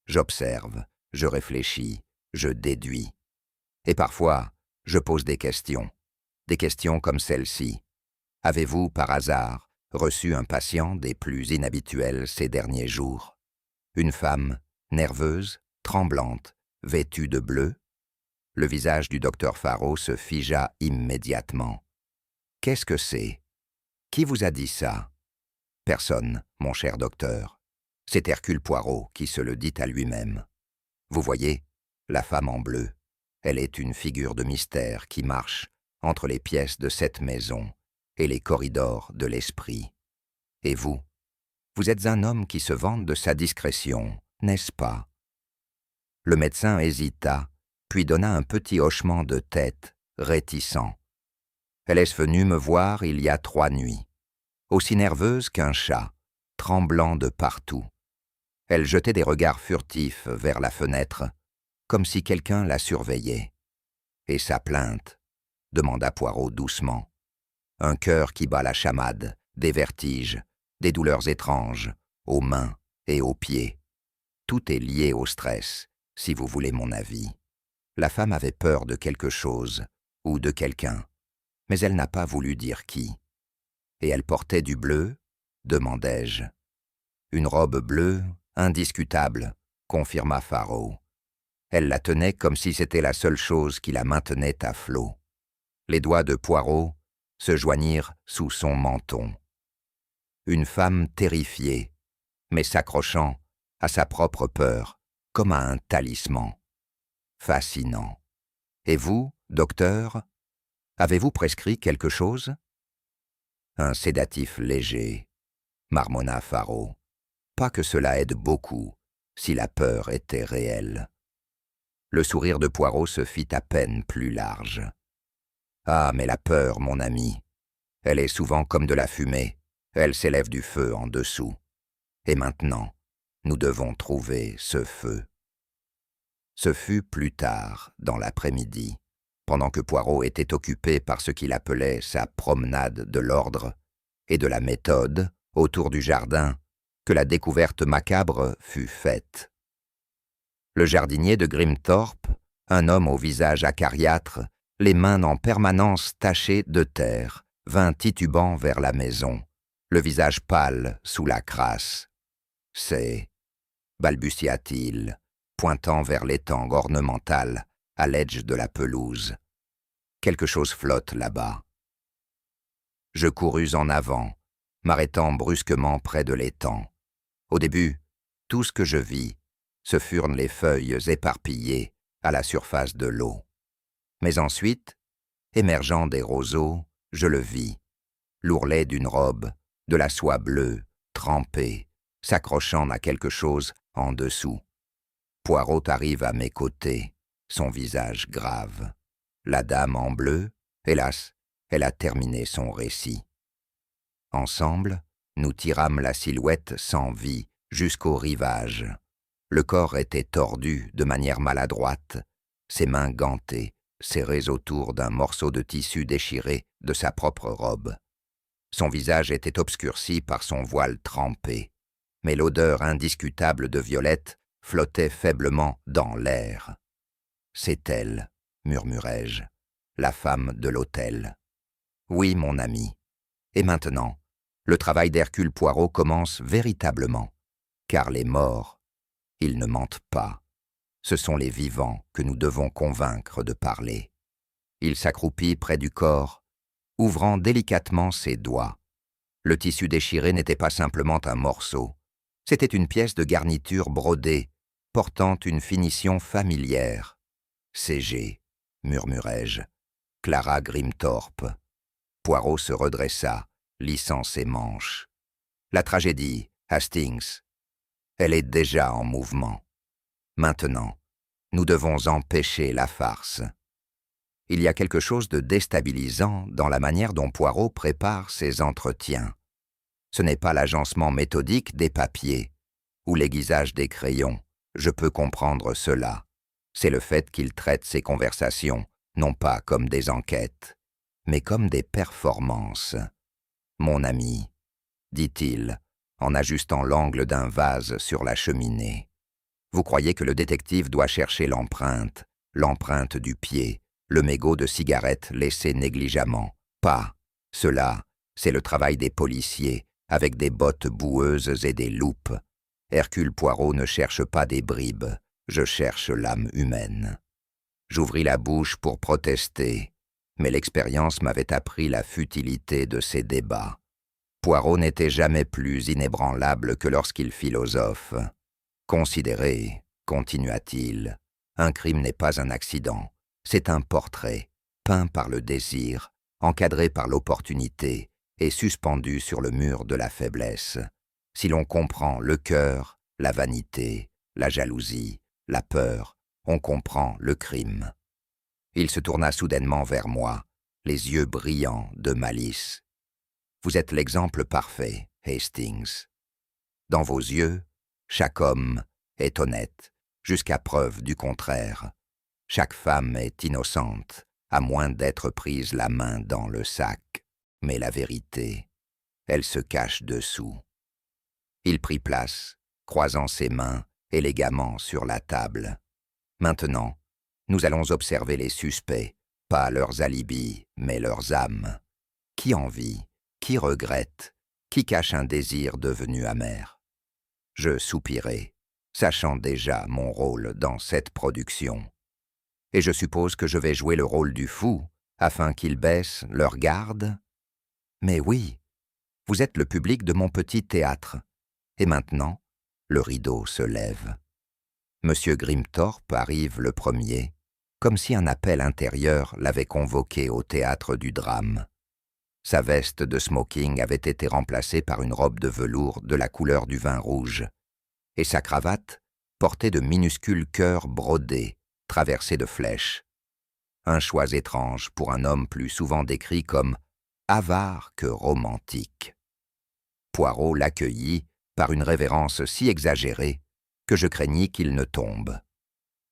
J'observe, je réfléchis, je déduis. Et parfois, je pose des questions comme celle-ci. Avez-vous, par hasard, reçu un patient des plus inhabituels ces derniers jours? Une femme, nerveuse, tremblante, vêtue de bleu? Le visage du docteur Farrow se figea immédiatement. « Qu'est-ce que c'est? Qui vous a dit ça? » « Personne, mon cher docteur. C'est Hercule Poirot qui se le dit à lui-même. Vous voyez, la femme en bleu, elle est une figure de mystère qui marche entre les pièces de cette maison et les corridors de l'esprit. Et vous êtes un homme qui se vante de sa discrétion, n'est-ce pas? » Le médecin hésita, puis donna un petit hochement de tête, réticent. « Elle est venue me voir il y a 3 nuits. Aussi nerveuse qu'un chat, tremblant de partout. Elle jetait des regards furtifs vers la fenêtre, comme si quelqu'un la surveillait. Et sa plainte, demanda Poirot doucement. Un cœur qui bat la chamade, des vertiges, des douleurs étranges, aux mains et aux pieds. Tout est lié au stress, si vous voulez mon avis. La femme avait peur de quelque chose, ou de quelqu'un, mais elle n'a pas voulu dire qui. Et elle portait du bleu, demandai-je. Une robe bleue, indiscutable, confirma Farrow. Elle la tenait comme si c'était la seule chose qui la maintenait à flot. Les doigts de Poirot se joignirent sous son menton. Une femme terrifiée, mais s'accrochant à sa propre peur, comme à un talisman. Fascinant. Et vous, docteur, avez-vous prescrit quelque chose? Un sédatif léger, marmonna Farrow. Pas que cela aide beaucoup, si la peur était réelle. Le sourire de Poirot se fit à peine plus large. Ah, mais la peur, mon ami, elle est souvent comme de la fumée, elle s'élève du feu en dessous. Et maintenant, nous devons trouver ce feu. Ce fut plus tard, dans l'après-midi, pendant que Poirot était occupé par ce qu'il appelait sa promenade de l'ordre et de la méthode autour du jardin, que la découverte macabre fut faite. Le jardinier de Grimthorpe, un homme au visage acariâtre, les mains en permanence tachées de terre, vint titubant vers la maison, le visage pâle sous la crasse. « C'est, » balbutia-t-il, pointant vers l'étang ornemental à l'edge de la pelouse. « Quelque chose flotte là-bas. » Je courus en avant, m'arrêtant brusquement près de l'étang. Au début, tout ce que je vis, ce furent les feuilles éparpillées à la surface de l'eau. Mais ensuite, émergeant des roseaux, je le vis, l'ourlet d'une robe, de la soie bleue, trempée, s'accrochant à quelque chose en dessous. Poirot arrive à mes côtés, son visage grave. La dame en bleu, hélas, elle a terminé son récit. Ensemble, nous tirâmes la silhouette sans vie jusqu'au rivage. Le corps était tordu de manière maladroite, ses mains gantées, serrées autour d'un morceau de tissu déchiré de sa propre robe. Son visage était obscurci par son voile trempé, mais l'odeur indiscutable de violette flottait faiblement dans l'air. C'est elle, murmurai-je, la femme de l'hôtel. Oui, mon ami. Et maintenant, le travail d'Hercule Poirot commence véritablement, car les morts, ils ne mentent pas. Ce sont les vivants que nous devons convaincre de parler. Il s'accroupit près du corps, ouvrant délicatement ses doigts. Le tissu déchiré n'était pas simplement un morceau, c'était une pièce de garniture brodée, portant une finition familière. « C.G. » murmurai-je, « Clara Grimthorpe. » Poirot se redressa, lissant ses manches. « La tragédie, Hastings. Elle est déjà en mouvement. Maintenant, nous devons empêcher la farce. » Il y a quelque chose de déstabilisant dans la manière dont Poirot prépare ses entretiens. Ce n'est pas l'agencement méthodique des papiers ou l'aiguisage des crayons, je peux comprendre cela. C'est le fait qu'il traite ses conversations, non pas comme des enquêtes, mais comme des performances. « Mon ami, » dit-il, en ajustant l'angle d'un vase sur la cheminée. « Vous croyez que le détective doit chercher l'empreinte du pied, le mégot de cigarette laissé négligemment. Pas. Cela, c'est le travail des policiers, avec des bottes boueuses et des loupes. Hercule Poirot ne cherche pas des bribes, je cherche l'âme humaine. » J'ouvris la bouche pour protester, mais l'expérience m'avait appris la futilité de ces débats. Poirot n'était jamais plus inébranlable que lorsqu'il philosophe. « Considérez, continua-t-il, un crime n'est pas un accident. C'est un portrait, peint par le désir, encadré par l'opportunité et suspendu sur le mur de la faiblesse. Si l'on comprend le cœur, la vanité, la jalousie, la peur, on comprend le crime. » Il se tourna soudainement vers moi, les yeux brillants de malice. « Vous êtes l'exemple parfait, Hastings. Dans vos yeux, chaque homme est honnête, jusqu'à preuve du contraire. Chaque femme est innocente, à moins d'être prise la main dans le sac. Mais la vérité, elle se cache dessous. » Il prit place, croisant ses mains élégamment sur la table. « Maintenant, nous allons observer les suspects, pas leurs alibis, mais leurs âmes. Qui envie, qui regrette, qui cache un désir devenu amer. » Je soupirai, sachant déjà mon rôle dans cette production. Et je suppose que je vais jouer le rôle du fou, afin qu'ils baissent leur garde. Mais oui, vous êtes le public de mon petit théâtre. Et maintenant, le rideau se lève. Monsieur Grimthorpe arrive le premier, comme si un appel intérieur l'avait convoqué au théâtre du drame. Sa veste de smoking avait été remplacée par une robe de velours de la couleur du vin rouge, et sa cravate portait de minuscules cœurs brodés, traversés de flèches. Un choix étrange pour un homme plus souvent décrit comme avare que romantique. Poirot l'accueillit par une révérence si exagérée que je craignis qu'il ne tombe.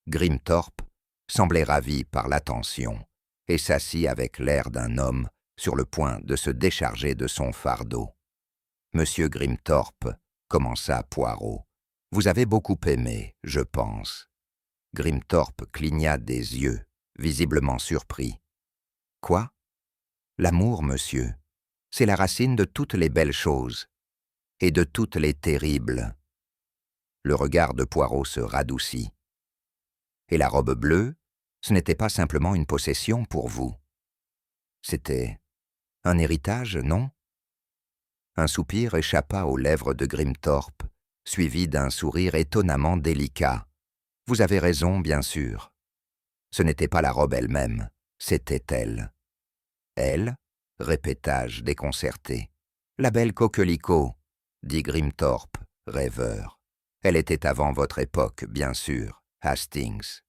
Grimthorpe semblait ravi par l'attention et s'assit avec l'air d'un homme sur le point de se décharger de son fardeau. « Monsieur Grimthorpe, » commença Poirot, « vous avez beaucoup aimé, je pense. » Grimthorpe cligna des yeux, visiblement surpris. « Quoi ? L'amour, monsieur, c'est la racine de toutes les belles choses, et de toutes les terribles. » Le regard de Poirot se radoucit. « Et la robe bleue, ce n'était pas simplement une possession pour vous. C'était un héritage, non ?» Un soupir échappa aux lèvres de Grimthorpe, suivi d'un sourire étonnamment délicat. « Vous avez raison, bien sûr. Ce n'était pas la robe elle-même, c'était elle. »« Elle ?» répétai-je déconcerté. « La belle coquelicot, » dit Grimthorpe, rêveur. « Elle était avant votre époque, bien sûr, Hastings.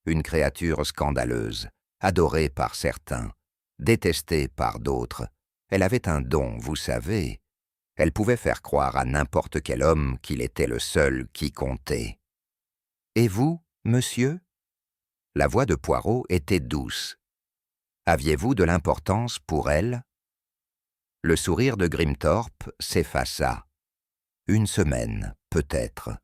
Une créature scandaleuse, adorée par certains, détestée par d'autres. Elle avait un don, vous savez. Elle pouvait faire croire à n'importe quel homme qu'il était le seul qui comptait. »« Et vous, monsieur ?» La voix de Poirot était douce. « Aviez-vous de l'importance pour elle ?» Le sourire de Grimthorpe s'effaça. « Une semaine, peut-être.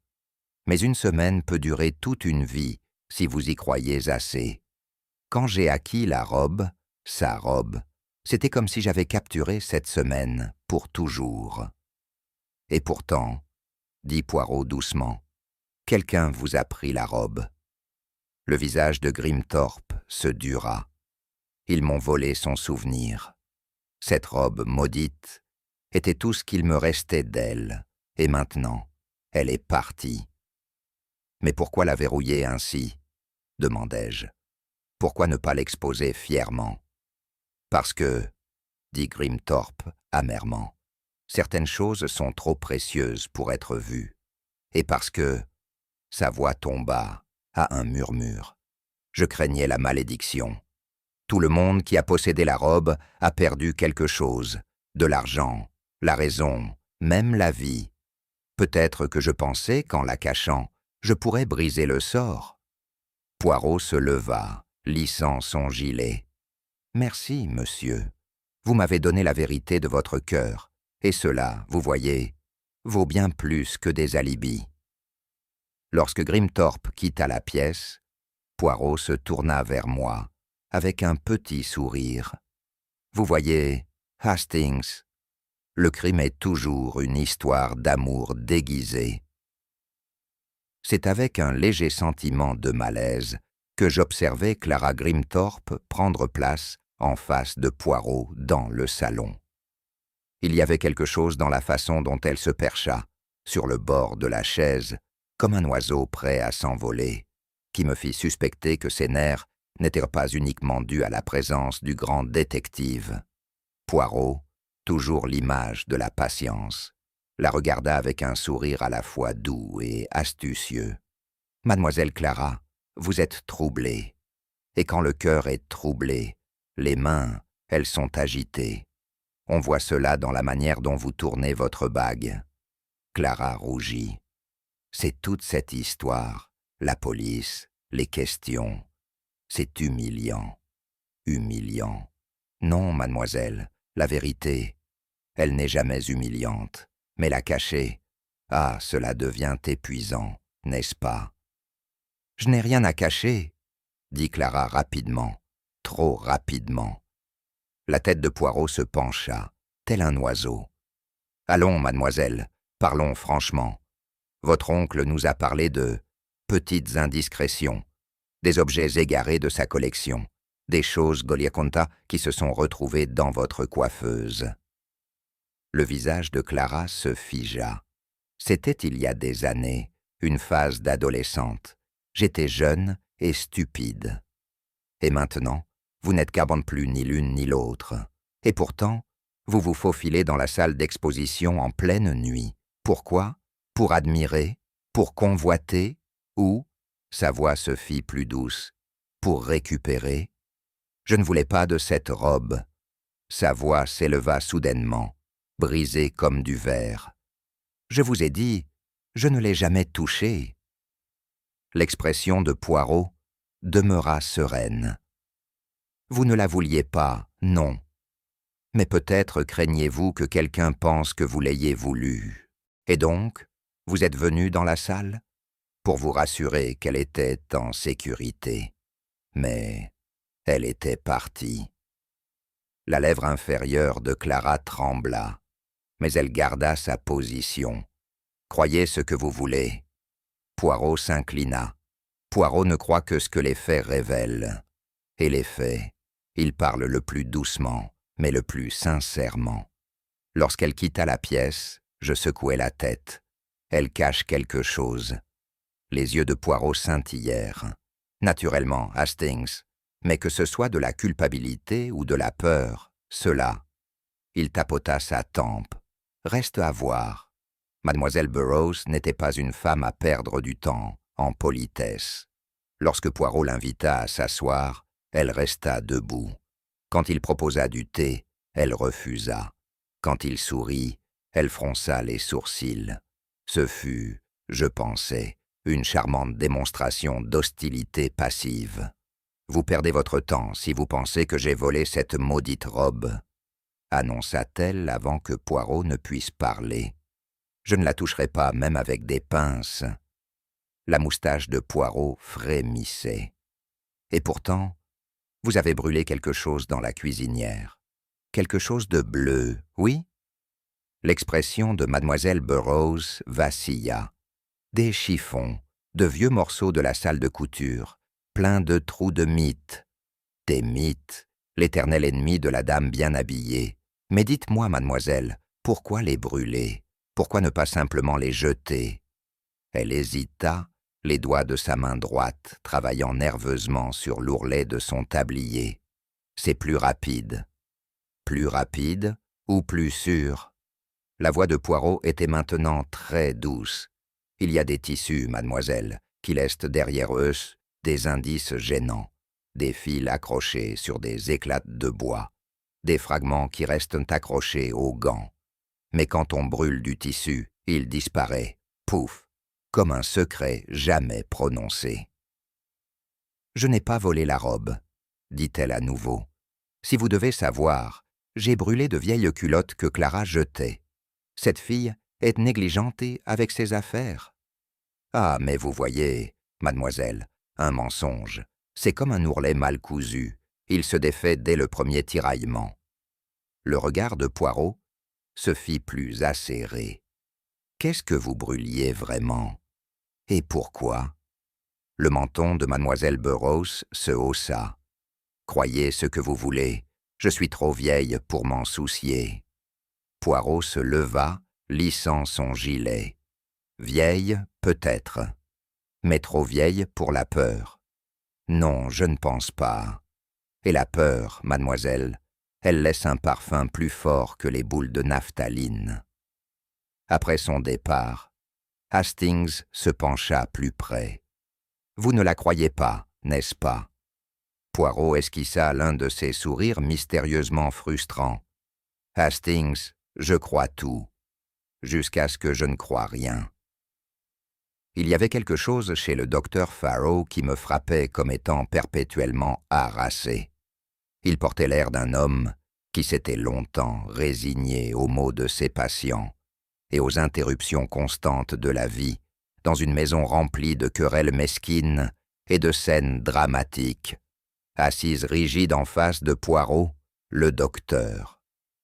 Mais une semaine peut durer toute une vie, si vous y croyez assez. Quand j'ai acquis la robe, sa robe, c'était comme si j'avais capturé cette semaine pour toujours. Et pourtant, dit Poirot doucement, quelqu'un vous a pris la robe. Le visage de Grimthorpe se dura. Ils m'ont volé son souvenir. Cette robe maudite était tout ce qu'il me restait d'elle, et maintenant, elle est partie. Mais pourquoi la verrouiller ainsi ? Demandai-je. Pourquoi ne pas l'exposer fièrement ? Parce que, dit Grimthorpe amèrement, certaines choses sont trop précieuses pour être vues, et parce que, sa voix tomba à un murmure, je craignais la malédiction. Tout le monde qui a possédé la robe a perdu quelque chose, de l'argent, la raison, même la vie. Peut-être que je pensais qu'en la cachant, je pourrais briser le sort. Poirot se leva, lissant son gilet. « Merci, monsieur. Vous m'avez donné la vérité de votre cœur, et cela, vous voyez, vaut bien plus que des alibis. » Lorsque Grimthorpe quitta la pièce, Poirot se tourna vers moi, avec un petit sourire. « Vous voyez, Hastings, le crime est toujours une histoire d'amour déguisée. » C'est avec un léger sentiment de malaise que j'observai Clara Grimthorpe prendre place en face de Poirot dans le salon. Il y avait quelque chose dans la façon dont elle se percha, sur le bord de la chaise, comme un oiseau prêt à s'envoler, qui me fit suspecter que ses nerfs n'étaient pas uniquement dus à la présence du grand détective. Poirot, toujours l'image de la patience, la regarda avec un sourire à la fois doux et astucieux. « Mademoiselle Clara, vous êtes troublée. Et quand le cœur est troublé, les mains, elles sont agitées. On voit cela dans la manière dont vous tournez votre bague. » Clara rougit. C'est toute cette histoire, la police, les questions. C'est humiliant, humiliant. Non, mademoiselle, la vérité, elle n'est jamais humiliante, mais la cacher, ah, cela devient épuisant, n'est-ce pas? Je n'ai rien à cacher, dit Clara rapidement, trop rapidement. La tête de Poirot se pencha, tel un oiseau. Allons, mademoiselle, parlons franchement. Votre oncle nous a parlé de petites indiscrétions, des objets égarés de sa collection, des choses Goliaconta qui se sont retrouvées dans votre coiffeuse. Le visage de Clara se figea. C'était il y a des années, une phase d'adolescente. J'étais jeune et stupide. Et maintenant, vous n'êtes qu'à plus ni l'une ni l'autre. Et pourtant, vous vous faufilez dans la salle d'exposition en pleine nuit. Pourquoi ? Pour admirer, pour convoiter, ou, sa voix se fit plus douce, pour récupérer. Je ne voulais pas de cette robe. Sa voix s'éleva soudainement, brisée comme du verre. Je vous ai dit, je ne l'ai jamais touchée. L'expression de Poirot demeura sereine. Vous ne la vouliez pas, non. Mais peut-être craignez-vous que quelqu'un pense que vous l'ayez voulu. Et donc, vous êtes venu dans la salle pour vous rassurer qu'elle était en sécurité. Mais elle était partie. La lèvre inférieure de Clara trembla, mais elle garda sa position. Croyez ce que vous voulez. Poirot s'inclina. Poirot ne croit que ce que les faits révèlent. Et les faits, ils parlent le plus doucement, mais le plus sincèrement. Lorsqu'elle quitta la pièce, je secouai la tête. Elle cache quelque chose. Les yeux de Poirot scintillèrent. Naturellement, Hastings, mais que ce soit de la culpabilité ou de la peur, cela. Il tapota sa tempe. Reste à voir. Mademoiselle Burroughs n'était pas une femme à perdre du temps, en politesse. Lorsque Poirot l'invita à s'asseoir, elle resta debout. Quand il proposa du thé, elle refusa. Quand il sourit, elle fronça les sourcils. Ce fut, je pensais, une charmante démonstration d'hostilité passive. Vous perdez votre temps si vous pensez que j'ai volé cette maudite robe, annonça-t-elle avant que Poirot ne puisse parler. Je ne la toucherai pas même avec des pinces. La moustache de Poirot frémissait. Et pourtant, Vous avez brûlé quelque chose dans la cuisinière. Quelque chose de bleu, oui? L'expression de mademoiselle Burroughs vacilla. Des chiffons, de vieux morceaux de la salle de couture, pleins de trous de mites. Des mites, l'éternel ennemi de la dame bien habillée. Mais dites-moi, mademoiselle, pourquoi les brûler? Pourquoi ne pas simplement les jeter? Elle hésita, les doigts de sa main droite travaillant nerveusement sur l'ourlet de son tablier. C'est plus rapide. Plus rapide ou plus sûr? La voix de Poirot était maintenant très douce. Il y a des tissus, mademoiselle, qui laissent derrière eux des indices gênants, des fils accrochés sur des éclates de bois, des fragments qui restent accrochés aux gants. Mais quand on brûle du tissu, il disparaît, pouf, comme un secret jamais prononcé. « Je n'ai pas volé la robe, » dit-elle à nouveau. « Si vous devez savoir, j'ai brûlé de vieilles culottes que Clara jetait. Cette fille est négligentée avec ses affaires. » « Ah, mais vous voyez, mademoiselle, un mensonge, c'est comme un ourlet mal cousu, il se défait dès le premier tiraillement. » Le regard de Poirot se fit plus acéré. « Qu'est-ce que vous brûliez vraiment? Et pourquoi? » Le menton de mademoiselle Burroughs se haussa. « Croyez ce que vous voulez, je suis trop vieille pour m'en soucier. » Poirot se leva, lissant son gilet. Vieille, peut-être, mais trop vieille pour la peur. Non, je ne pense pas. Et la peur, mademoiselle, elle laisse un parfum plus fort que les boules de naphtaline. Après son départ, Hastings se pencha plus près. Vous ne la croyez pas, n'est-ce pas? Poirot esquissa l'un de ces sourires mystérieusement frustrants. Hastings, je crois tout, jusqu'à ce que je ne croie rien. Il y avait quelque chose chez le docteur Farrow qui me frappait comme étant perpétuellement harassé. Il portait l'air d'un homme qui s'était longtemps résigné aux maux de ses patients et aux interruptions constantes de la vie, dans une maison remplie de querelles mesquines et de scènes dramatiques. Assise rigide en face de Poirot, le docteur.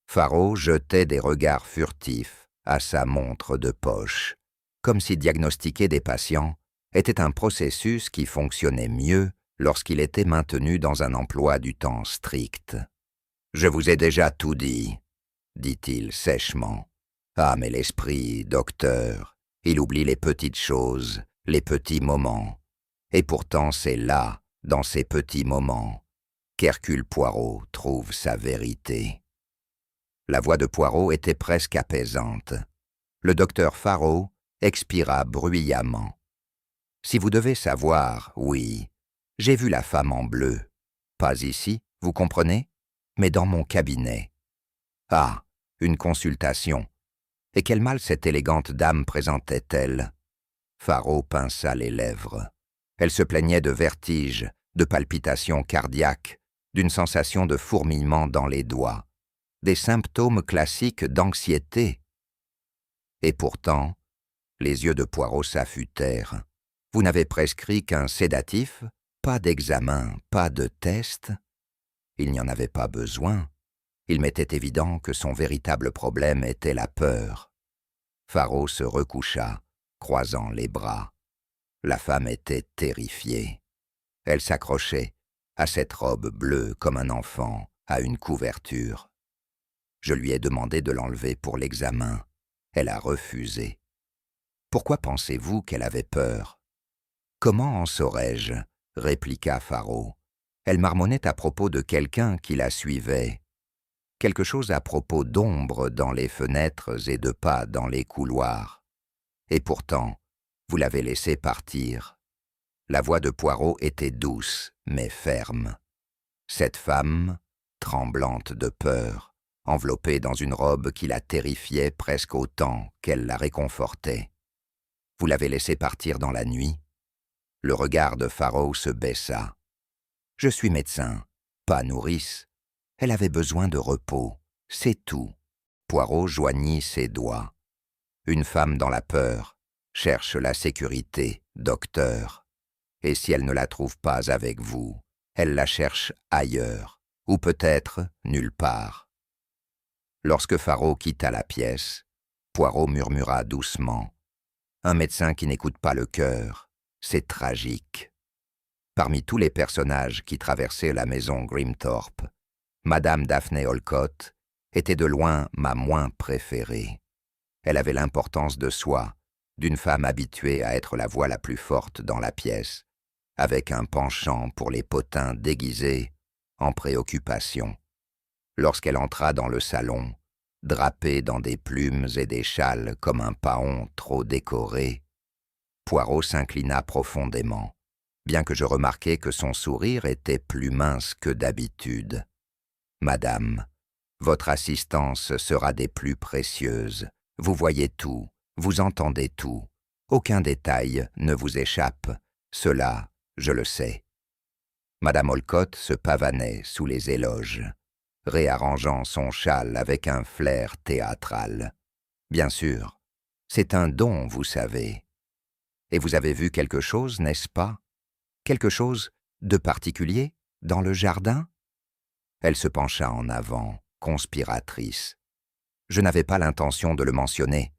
Farrow jetait des regards furtifs à sa montre de poche, comme si diagnostiquer des patients était un processus qui fonctionnait mieux lorsqu'il était maintenu dans un emploi du temps strict. « Je vous ai déjà tout dit, » dit-il sèchement. « Ah, mais l'esprit, docteur, il oublie les petites choses, les petits moments. Et pourtant c'est là, dans ces petits moments, qu'Hercule Poirot trouve sa vérité. » La voix de Poirot était presque apaisante. Le docteur Farrow expira bruyamment. « Si vous devez savoir, oui, j'ai vu la femme en bleu. Pas ici, vous comprenez, mais dans mon cabinet. Ah, une consultation. Et quel mal cette élégante dame présentait-elle? » Farrow pinça les lèvres. Elle se plaignait de vertige, de palpitations cardiaques, d'une sensation de fourmillement dans les doigts, des symptômes classiques d'anxiété. Et pourtant, les yeux de Poirot s'affûtèrent. « Vous n'avez prescrit qu'un sédatif, pas d'examen, pas de test. » Il n'y en avait pas besoin. Il m'était évident que son véritable problème était la peur. Farrow se recoucha, croisant les bras. La femme était terrifiée. Elle s'accrochait à cette robe bleue comme un enfant à une couverture. Je lui ai demandé de l'enlever pour l'examen. Elle a refusé. Pourquoi pensez-vous qu'elle avait peur? Comment en saurais-je? Répliqua Farrow. Elle marmonnait à propos de quelqu'un qui la suivait. Quelque chose à propos d'ombre dans les fenêtres et de pas dans les couloirs. Et pourtant, vous l'avez laissé partir. La voix de Poirot était douce, mais ferme. Cette femme, tremblante de peur, enveloppée dans une robe qui la terrifiait presque autant qu'elle la réconfortait. Vous l'avez laissée partir dans la nuit? Le regard de Farrow se baissa. « Je suis médecin, pas nourrice. Elle avait besoin de repos, c'est tout. » Poirot joignit ses doigts. « Une femme dans la peur cherche la sécurité, docteur. Et si elle ne la trouve pas avec vous, Elle la cherche ailleurs, ou peut-être nulle part. Lorsque Faro quitta la pièce, Poirot murmura doucement. Un médecin qui n'écoute pas le cœur, c'est tragique. Parmi tous les personnages qui traversaient la maison Grimthorpe, Madame Daphné Olcott était de loin ma moins préférée. Elle avait l'importance de soi, d'une femme habituée à être la voix la plus forte dans la pièce, avec un penchant pour les potins déguisés en préoccupation. Lorsqu'elle entra dans le salon, drapée dans des plumes et des châles comme un paon trop décoré, Poirot s'inclina profondément, bien que je remarquai que son sourire était plus mince que d'habitude. « Madame, votre assistance sera des plus précieuses. Vous voyez tout, vous entendez tout. Aucun détail ne vous échappe. Cela, je le sais. » Madame Olcott se pavanait sous les éloges, réarrangeant son châle avec un flair théâtral. « Bien sûr, c'est un don, vous savez. Et vous avez vu quelque chose, n'est-ce pas? Quelque chose de particulier dans le jardin ?» Elle se pencha en avant, conspiratrice. Je n'avais pas l'intention de le mentionner,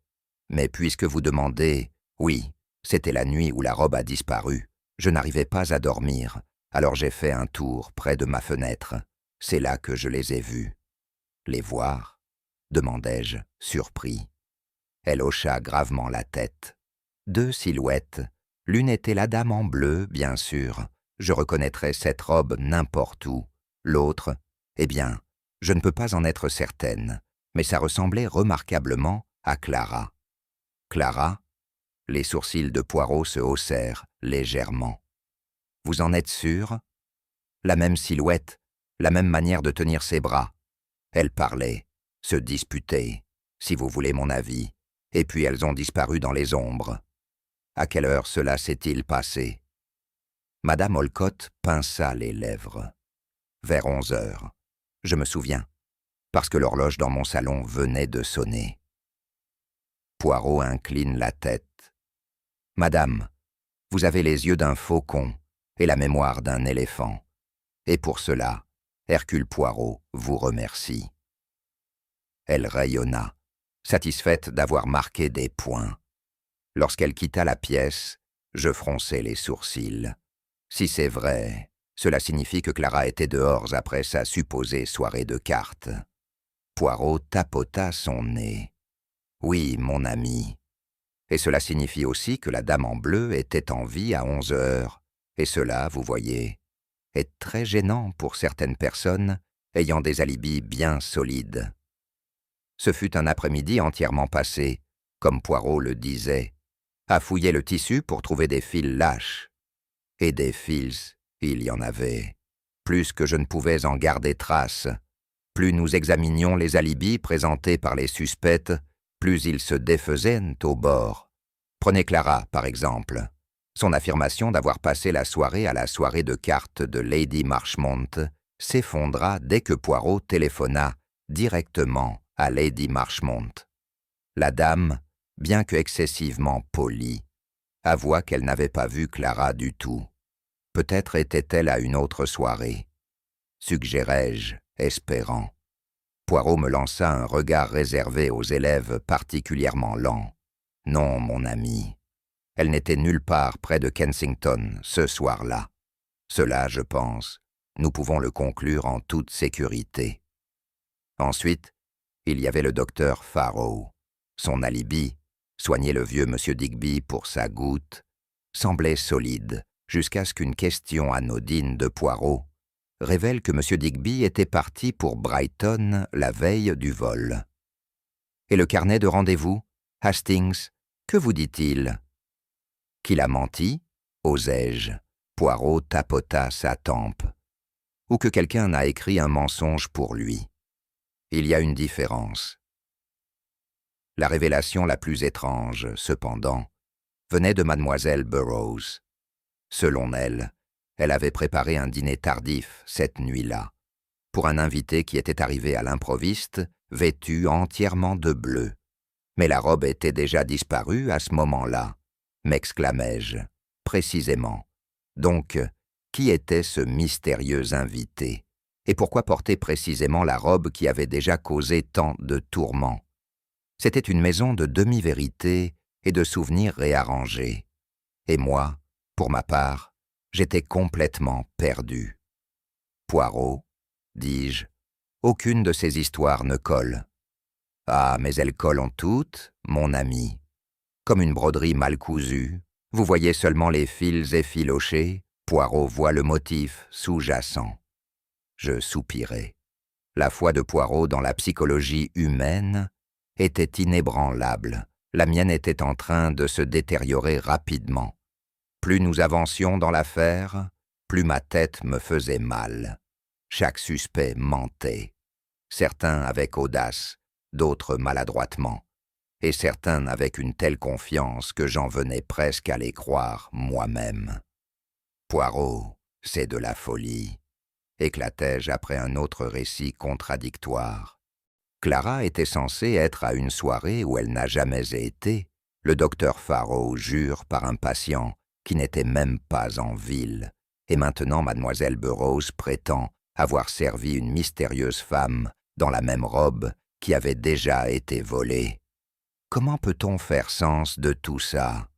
mais puisque vous demandez, oui, c'était la nuit où la robe a disparu. Je n'arrivais pas à dormir, alors j'ai fait un tour près de ma fenêtre. C'est là que je les ai vus. « Les voir ?» demandai-je, surpris. Elle hocha gravement la tête. Deux silhouettes. L'une était la dame en bleu, bien sûr. Je reconnaîtrais cette robe n'importe où. L'autre, eh bien, je ne peux pas en être certaine, mais ça ressemblait remarquablement à Clara. Clara? Les sourcils de Poirot se haussèrent légèrement. Vous en êtes sûr? La même silhouette, la même manière de tenir ses bras. Elles parlaient, se disputaient, si vous voulez mon avis, et puis elles ont disparu dans les ombres. À quelle heure cela s'est-il passé? Madame Olcott pinça les lèvres. Vers 11 heures. Je me souviens, parce que l'horloge dans mon salon venait de sonner. Poirot incline la tête. Madame, vous avez les yeux d'un faucon et la mémoire d'un éléphant. Et pour cela, Hercule Poirot vous remercie. Elle rayonna, satisfaite d'avoir marqué des points. Lorsqu'elle quitta la pièce, je fronçai les sourcils. Si c'est vrai, cela signifie que Clara était dehors après sa supposée soirée de cartes. Poirot tapota son nez. Oui, mon ami. Et cela signifie aussi que la dame en bleu était en vie à 11 heures. Et cela, vous voyez, est très gênant pour certaines personnes ayant des alibis bien solides. Ce fut un après-midi entièrement passé, comme Poirot le disait, à fouiller le tissu pour trouver des fils lâches. Et des fils, il y en avait. Plus que je ne pouvais en garder trace, plus nous examinions les alibis présentés par les suspects, plus ils se défaisaient au bord. Prenez Clara, par exemple. Son affirmation d'avoir passé la soirée à la soirée de cartes de Lady Marchmont s'effondra dès que Poirot téléphona directement à Lady Marchmont. La dame, bien que excessivement polie, avoua qu'elle n'avait pas vu Clara du tout. Peut-être était-elle à une autre soirée. Suggérai-je, espérant. Poirot me lança un regard réservé aux élèves particulièrement lents. Non, mon ami. Elle n'était nulle part près de Kensington ce soir-là. Cela, je pense, nous pouvons le conclure en toute sécurité. Ensuite, il y avait le docteur Faro. Son alibi, soigner le vieux monsieur Digby pour sa goutte, semblait solide, jusqu'à ce qu'une question anodine de Poirot révèle que monsieur Digby était parti pour Brighton la veille du vol. Et le carnet de rendez-vous, Hastings, que vous dit-il? Qu'il a menti, osai-je. Poirot tapota sa tempe. Ou que quelqu'un n'a écrit un mensonge pour lui. Il y a une différence. La révélation la plus étrange, cependant, venait de mademoiselle Burroughs. Selon elle, elle avait préparé un dîner tardif cette nuit-là, pour un invité qui était arrivé à l'improviste, vêtu entièrement de bleu. Mais la robe était déjà disparue à ce moment-là, m'exclamai-je, précisément. Donc, Qui était ce mystérieux invité? Et pourquoi porter précisément la robe qui avait déjà causé tant de tourments? C'était une maison de demi-vérités et de souvenirs réarrangés. Et moi, pour ma part, j'étais complètement perdu. Poirot, dis-je, aucune de ces histoires ne colle. Ah, mais elles collent toutes, mon ami. Comme une broderie mal cousue, vous voyez seulement les fils effilochés, Poirot voit le motif sous-jacent. Je soupirai. La foi de Poirot dans la psychologie humaine était inébranlable. La mienne était en train de se détériorer rapidement. Plus nous avancions dans l'affaire, plus ma tête me faisait mal. Chaque suspect mentait. Certains avec audace, d'autres maladroitement, et certains avec une telle confiance que j'en venais presque à les croire moi-même. Poirot, c'est de la folie, éclatai-je après un autre récit contradictoire. Clara était censée être à une soirée où elle n'a jamais été. Le docteur Farrow jure par un patient qui n'était même pas en ville, et maintenant mademoiselle Burroughs prétend avoir servi une mystérieuse femme dans la même robe qui avait déjà été volée. Comment peut-on faire sens de tout ça?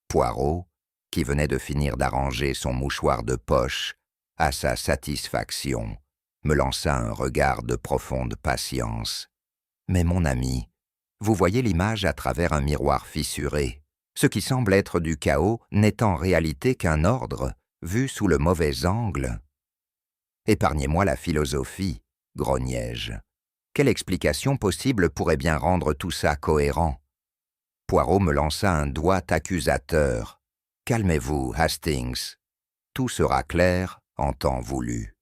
Poirot, qui venait de finir d'arranger son mouchoir de poche, à sa satisfaction, me lança un regard de profonde patience. « Mais mon ami, vous voyez l'image à travers un miroir fissuré. Ce qui semble être du chaos n'est en réalité qu'un ordre, vu sous le mauvais angle. » « Épargnez-moi la philosophie, grognai-je. Quelle explication possible pourrait bien rendre tout ça cohérent? Poirot me lança un doigt accusateur. « Calmez-vous, Hastings. Tout sera clair en temps voulu.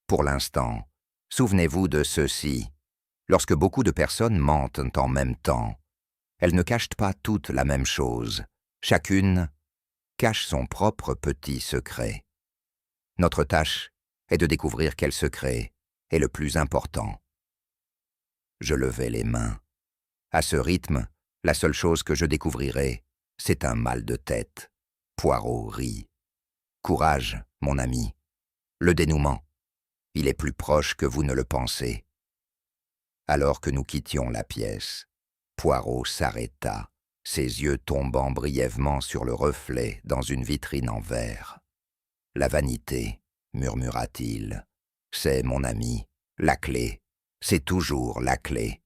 Pour l'instant, souvenez-vous de ceci. Lorsque beaucoup de personnes mentent en même temps, elles ne cachent pas toutes la même chose. Chacune cache son propre petit secret. Notre tâche est de découvrir quel secret est le plus important. » Je levai les mains. À ce rythme, la seule chose que je découvrirai, c'est un mal de tête. Poirot rit. « Courage, mon ami. Le dénouement. Il est plus proche que vous ne le pensez. » Alors que nous quittions la pièce, Poirot s'arrêta, ses yeux tombant brièvement sur le reflet dans une vitrine en verre. « La vanité, murmura-t-il. C'est, mon ami, la clé. C'est toujours la clé. »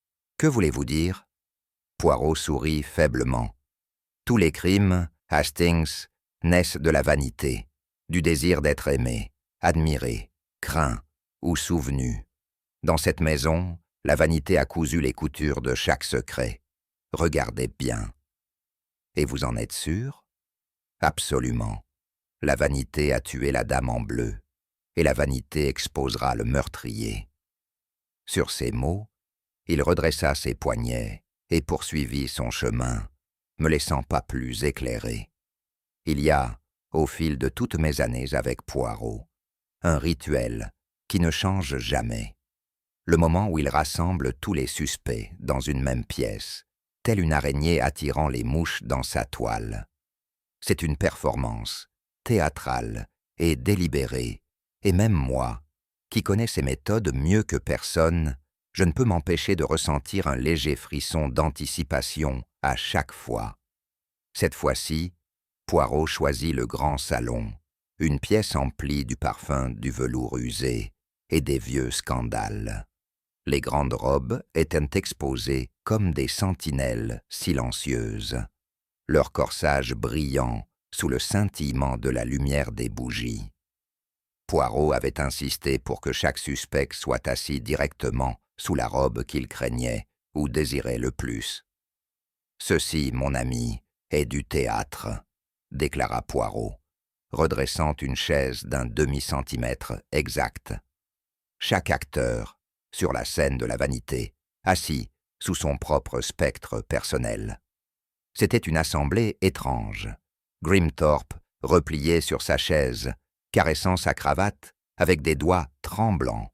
« Que voulez-vous dire? » Poirot sourit faiblement. « Tous les crimes, Hastings, naissent de la vanité, du désir d'être aimé, admiré, craint ou souvenu. Dans cette maison, la vanité a cousu les coutures de chaque secret. Regardez bien. » « Et vous en êtes sûr? » ?»« Absolument. La vanité a tué la dame en bleu, et la vanité exposera le meurtrier. » Sur ces mots, il redressa ses poignets et poursuivit son chemin, me laissant pas plus éclairé. Il y a, au fil de toutes mes années avec Poirot, un rituel qui ne change jamais. Le moment où il rassemble tous les suspects dans une même pièce, telle une araignée attirant les mouches dans sa toile. C'est une performance, théâtrale et délibérée, et même moi, qui connais ces méthodes mieux que personne, je ne peux m'empêcher de ressentir un léger frisson d'anticipation à chaque fois. Cette fois-ci, Poirot choisit le grand salon, une pièce emplie du parfum du velours usé et des vieux scandales. Les grandes robes étaient exposées comme des sentinelles silencieuses, leur corsage brillant sous le scintillement de la lumière des bougies. Poirot avait insisté pour que chaque suspect soit assis directement sous la robe qu'il craignait ou désirait le plus. « Ceci, mon ami, est du théâtre, » déclara Poirot, redressant une chaise d'un demi-centimètre exact. Chaque acteur, sur la scène de la vanité, assis sous son propre spectre personnel. C'était une assemblée étrange. Grimthorpe, replié sur sa chaise, caressant sa cravate avec des doigts tremblants.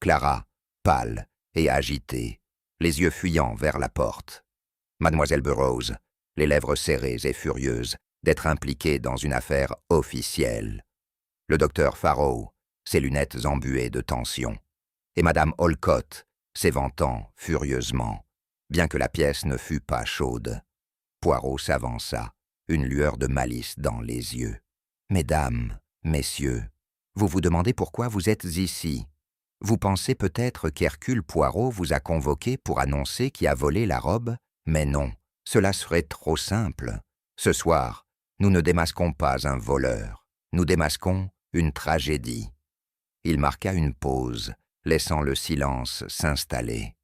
Clara, pâle et agitée, les yeux fuyants vers la porte. Mademoiselle Burroughs, les lèvres serrées et furieuses d'être impliquée dans une affaire officielle, le docteur Farrow, ses lunettes embuées de tension, et Madame Olcott, s'éventant furieusement, bien que la pièce ne fût pas chaude. Poirot s'avança, une lueur de malice dans les yeux. « Mesdames, messieurs, vous vous demandez pourquoi vous êtes ici. Vous pensez peut-être qu'Hercule Poirot vous a convoqué pour annoncer qui a volé la robe? Mais non, cela serait trop simple. Ce soir, nous ne démasquons pas un voleur, nous démasquons une tragédie. » Il marqua une pause, laissant le silence s'installer.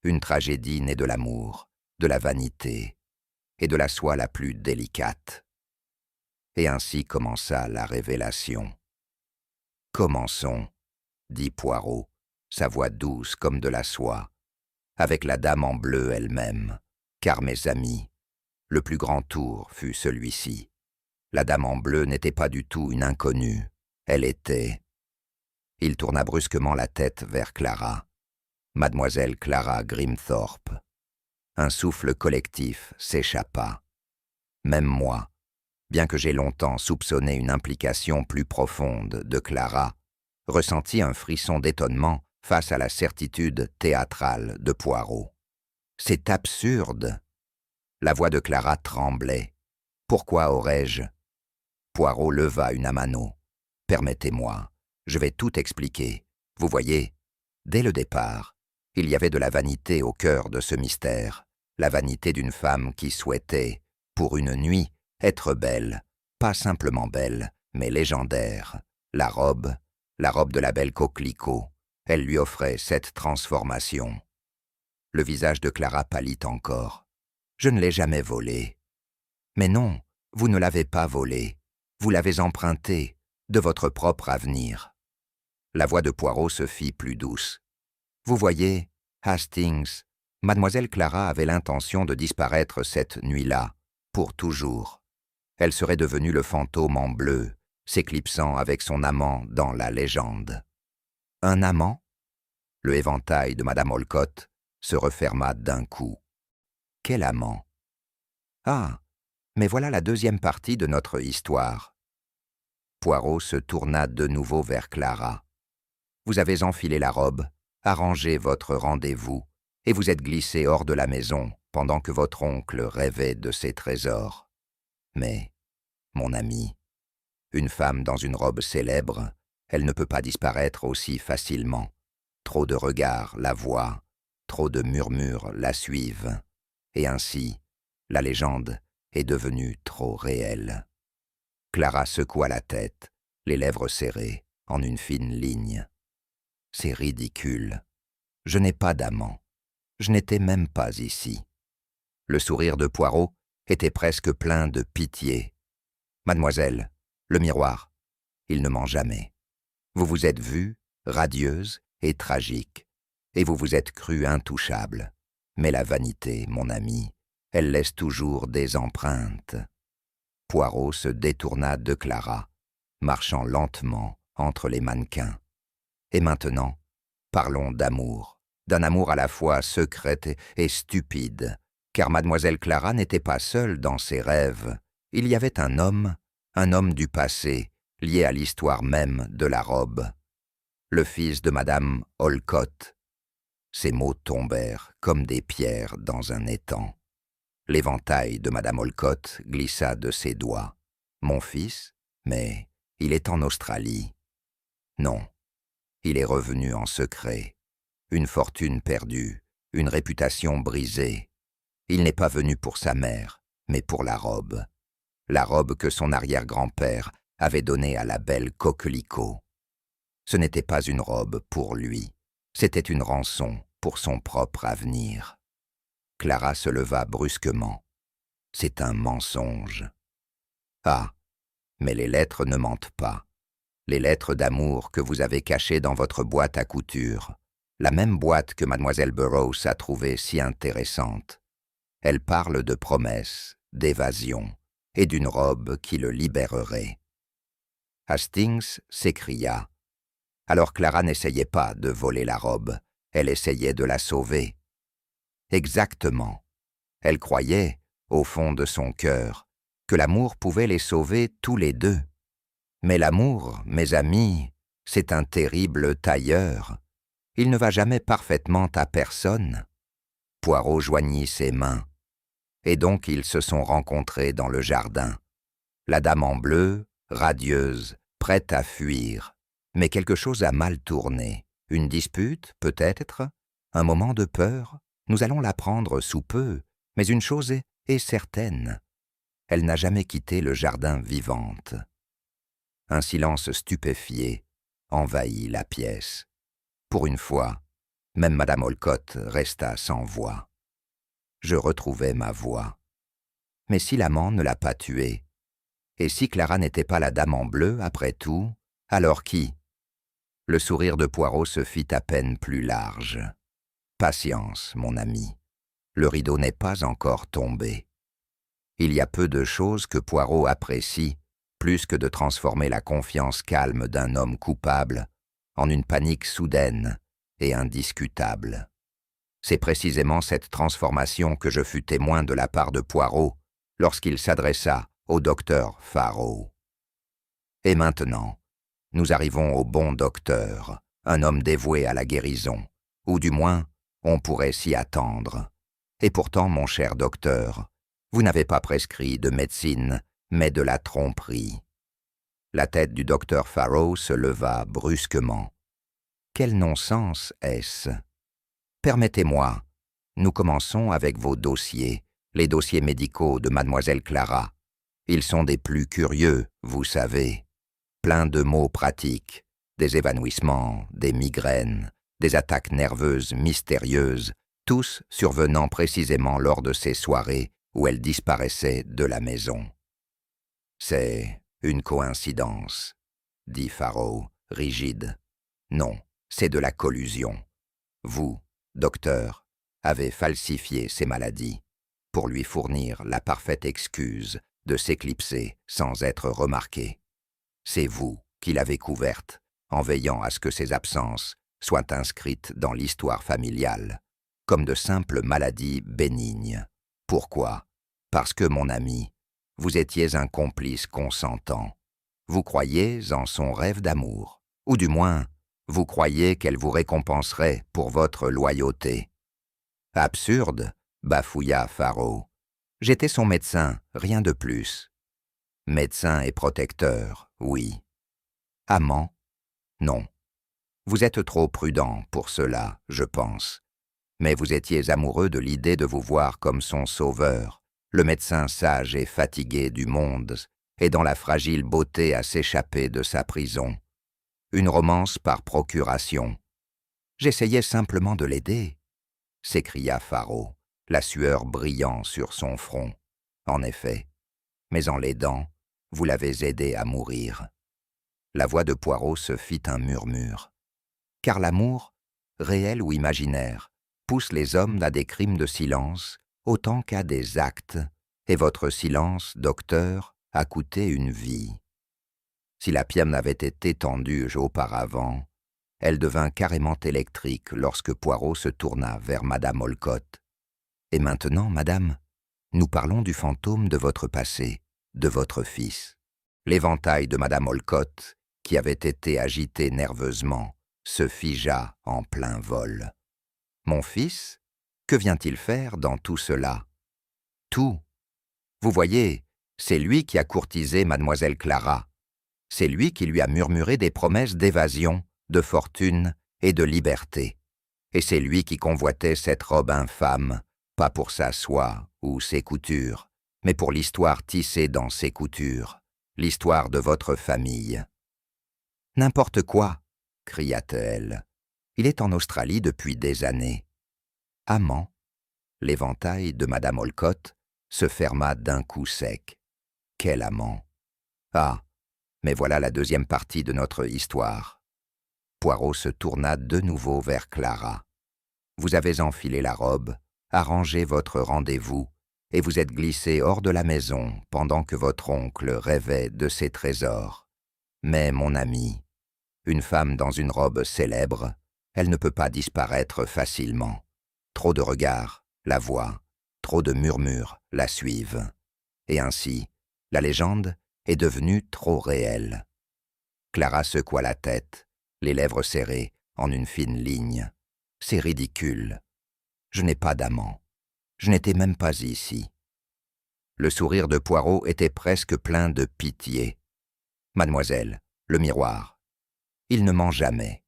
Une tragédie née de l'amour, de la vanité et de la soie la plus délicate. Et ainsi commença la révélation. « Commençons, » dit Poirot, sa voix douce comme de la soie, avec la dame en bleu elle-même, car mes amis, le plus grand tour fut celui-ci. La dame en bleu n'était pas du tout une inconnue, elle était... Il tourna brusquement la tête vers Clara. Mademoiselle Clara Grimthorpe. Un souffle collectif s'échappa. Même moi, bien que j'aie longtemps soupçonné une implication plus profonde de Clara, ressentis un frisson d'étonnement face à la certitude théâtrale de Poirot. « C'est absurde !» La voix de Clara tremblait. « Pourquoi aurais-je » Poirot leva une mano. « Permettez-moi, je vais tout expliquer. Vous voyez, dès le départ, il y avait de la vanité au cœur de ce mystère, la vanité d'une femme qui souhaitait, pour une nuit, être belle, pas simplement belle, mais légendaire. La robe de la belle Coquelicot, elle lui offrait cette transformation. » Le visage de Clara pâlit encore. « Je ne l'ai jamais volée. »« Mais non, vous ne l'avez pas volée. Vous l'avez empruntée, de votre propre avenir. » La voix de Poirot se fit plus douce. « Vous voyez, Hastings, Mademoiselle Clara avait l'intention de disparaître cette nuit-là, pour toujours. Elle serait devenue le fantôme en bleu, s'éclipsant avec son amant dans la légende. » « Un amant ?» Le éventail de Madame Olcott se referma d'un coup. « Quel amant ?»« Ah, mais voilà la deuxième partie de notre histoire. » Poirot se tourna de nouveau vers Clara. « Vous avez enfilé la robe, arrangé votre rendez-vous, et vous êtes glissé hors de la maison pendant que votre oncle rêvait de ses trésors. Mais, mon ami, une femme dans une robe célèbre, elle ne peut pas disparaître aussi facilement. Trop de regards la voient, trop de murmures la suivent, et ainsi, la légende est devenue trop réelle. » Clara secoua la tête, les lèvres serrées, en une fine ligne. « C'est ridicule. Je n'ai pas d'amant. Je n'étais même pas ici. » Le sourire de Poirot était presque plein de pitié. « Mademoiselle, le miroir, il ne ment jamais. Vous vous êtes vue, radieuse et tragique, et vous vous êtes crue intouchable. Mais la vanité, mon ami, elle laisse toujours des empreintes. » Poirot se détourna de Clara, marchant lentement entre les mannequins. « Et maintenant, parlons d'amour, d'un amour à la fois secret et stupide, car Mademoiselle Clara n'était pas seule dans ses rêves. Il y avait un homme du passé, lié à l'histoire même de la robe. Le fils de Madame Olcott. » Ces mots tombèrent comme des pierres dans un étang. L'éventail de Madame Olcott glissa de ses doigts. « Mon fils? Mais il est en Australie. » « Non, il est revenu en secret. Une fortune perdue, une réputation brisée. Il n'est pas venu pour sa mère, mais pour la robe. La robe que son arrière-grand-père avait donnée à la belle Coquelicot. Ce n'était pas une robe pour lui, c'était une rançon pour son propre avenir. » Clara se leva brusquement. « C'est un mensonge. » »« Ah, mais les lettres ne mentent pas. Les lettres d'amour que vous avez cachées dans votre boîte à couture, la même boîte que Mademoiselle Burroughs a trouvée si intéressante. Elles parlent de promesses, d'évasion et d'une robe qui le libérerait. » Hastings s'écria. Alors Clara n'essayait pas de voler la robe, elle essayait de la sauver. Exactement. Elle croyait, au fond de son cœur, que l'amour pouvait les sauver tous les deux. Mais l'amour, mes amis, c'est un terrible tailleur. Il ne va jamais parfaitement à personne. Poirot joignit ses mains. Et donc ils se sont rencontrés dans le jardin. La dame en bleu, radieuse, prête à fuir. Mais quelque chose a mal tourné. Une dispute, peut-être? Un moment de peur? Nous allons l'apprendre sous peu. Mais une chose est certaine. Elle n'a jamais quitté le jardin vivante. Un silence stupéfié envahit la pièce. Pour une fois, même Madame Olcott resta sans voix. Je retrouvai ma voix. Mais si l'amant ne l'a pas tuée, et si Clara n'était pas la dame en bleu, après tout, alors qui? Le sourire de Poirot se fit à peine plus large. Patience, mon ami. Le rideau n'est pas encore tombé. Il y a peu de choses que Poirot apprécie, plus que de transformer la confiance calme d'un homme coupable en une panique soudaine et indiscutable. C'est précisément cette transformation que je fus témoin de la part de Poirot lorsqu'il s'adressa au docteur Faraud. Et maintenant, nous arrivons au bon docteur, un homme dévoué à la guérison, ou du moins, on pourrait s'y attendre. Et pourtant, mon cher docteur, vous n'avez pas prescrit de médecine, mais de la tromperie. La tête du docteur Faraud se leva brusquement. Quel non-sens est-ce? Permettez-moi, nous commençons avec vos dossiers, les dossiers médicaux de mademoiselle Clara. Ils sont des plus curieux, vous savez. Plein de mots pratiques, des évanouissements, des migraines, des attaques nerveuses mystérieuses, tous survenant précisément lors de ces soirées où elle disparaissait de la maison. C'est une coïncidence, dit Faraud, rigide. Non, c'est de la collusion. Vous, docteur, avez falsifié ces maladies pour lui fournir la parfaite excuse de s'éclipser sans être remarqué. C'est vous qui l'avez couverte en veillant à ce que ses absences soient inscrites dans l'histoire familiale comme de simples maladies bénignes. Pourquoi? Parce que, mon ami, vous étiez un complice consentant. Vous croyiez en son rêve d'amour, ou du moins, vous croyiez qu'elle vous récompenserait pour votre loyauté. Absurde, bafouilla Faraud. J'étais son médecin, rien de plus. Médecin et protecteur, oui. Amant? Non. Vous êtes trop prudent pour cela, je pense. Mais vous étiez amoureux de l'idée de vous voir comme son sauveur, le médecin sage et fatigué du monde, et dans la fragile beauté à s'échapper de sa prison. Une romance par procuration. J'essayais simplement de l'aider, s'écria Faraud, la sueur brillant sur son front. En effet, mais en l'aidant, vous l'avez aidé à mourir. La voix de Poirot se fit un murmure. Car l'amour, réel ou imaginaire, pousse les hommes à des crimes de silence autant qu'à des actes, et votre silence, docteur, a coûté une vie. Si la pierre n'avait été tendue auparavant, elle devint carrément électrique lorsque Poirot se tourna vers Madame Olcott. Et maintenant, madame, nous parlons du fantôme de votre passé, de votre fils. L'éventail de Madame Olcott, qui avait été agité nerveusement, se figea en plein vol. Mon fils, que vient-il faire dans tout cela? Tout. Vous voyez, c'est lui qui a courtisé mademoiselle Clara. C'est lui qui lui a murmuré des promesses d'évasion, de fortune et de liberté. Et c'est lui qui convoitait cette robe infâme, pas pour sa soie ou ses coutures, mais pour l'histoire tissée dans ses coutures, l'histoire de votre famille. « N'importe quoi !» cria-t-elle. « Il est en Australie depuis des années. » Amant. L'éventail de Madame Olcott se ferma d'un coup sec. Quel amant! Ah, mais voilà la deuxième partie de notre histoire. Poirot se tourna de nouveau vers Clara. Vous avez enfilé la robe, arrangé votre rendez-vous, et vous êtes glissé hors de la maison pendant que votre oncle rêvait de ses trésors. Mais, mon ami, une femme dans une robe célèbre, elle ne peut pas disparaître facilement. Trop de regards la voient, trop de murmures la suivent. Et ainsi, la légende est devenue trop réelle. Clara secoua la tête, les lèvres serrées, en une fine ligne. « C'est ridicule. Je n'ai pas d'amant. Je n'étais même pas ici. » Le sourire de Poirot était presque plein de pitié. « Mademoiselle, le miroir. Il ne ment jamais.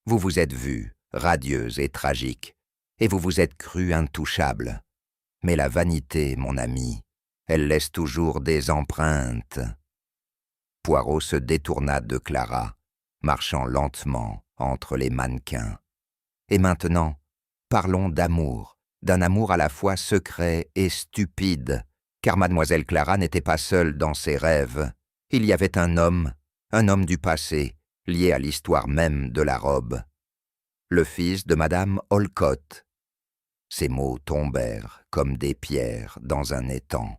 Vous vous êtes vue, radieuse et tragique, et vous vous êtes crue intouchable. Mais la vanité, mon ami, elle laisse toujours des empreintes. » Poirot se détourna de Clara, marchant lentement entre les mannequins. « Et maintenant, parlons d'amour, d'un amour à la fois secret et stupide, car mademoiselle Clara n'était pas seule dans ses rêves. Il y avait un homme du passé, lié à l'histoire même de la robe. Le fils de madame Olcott. » Ces mots tombèrent comme des pierres dans un étang.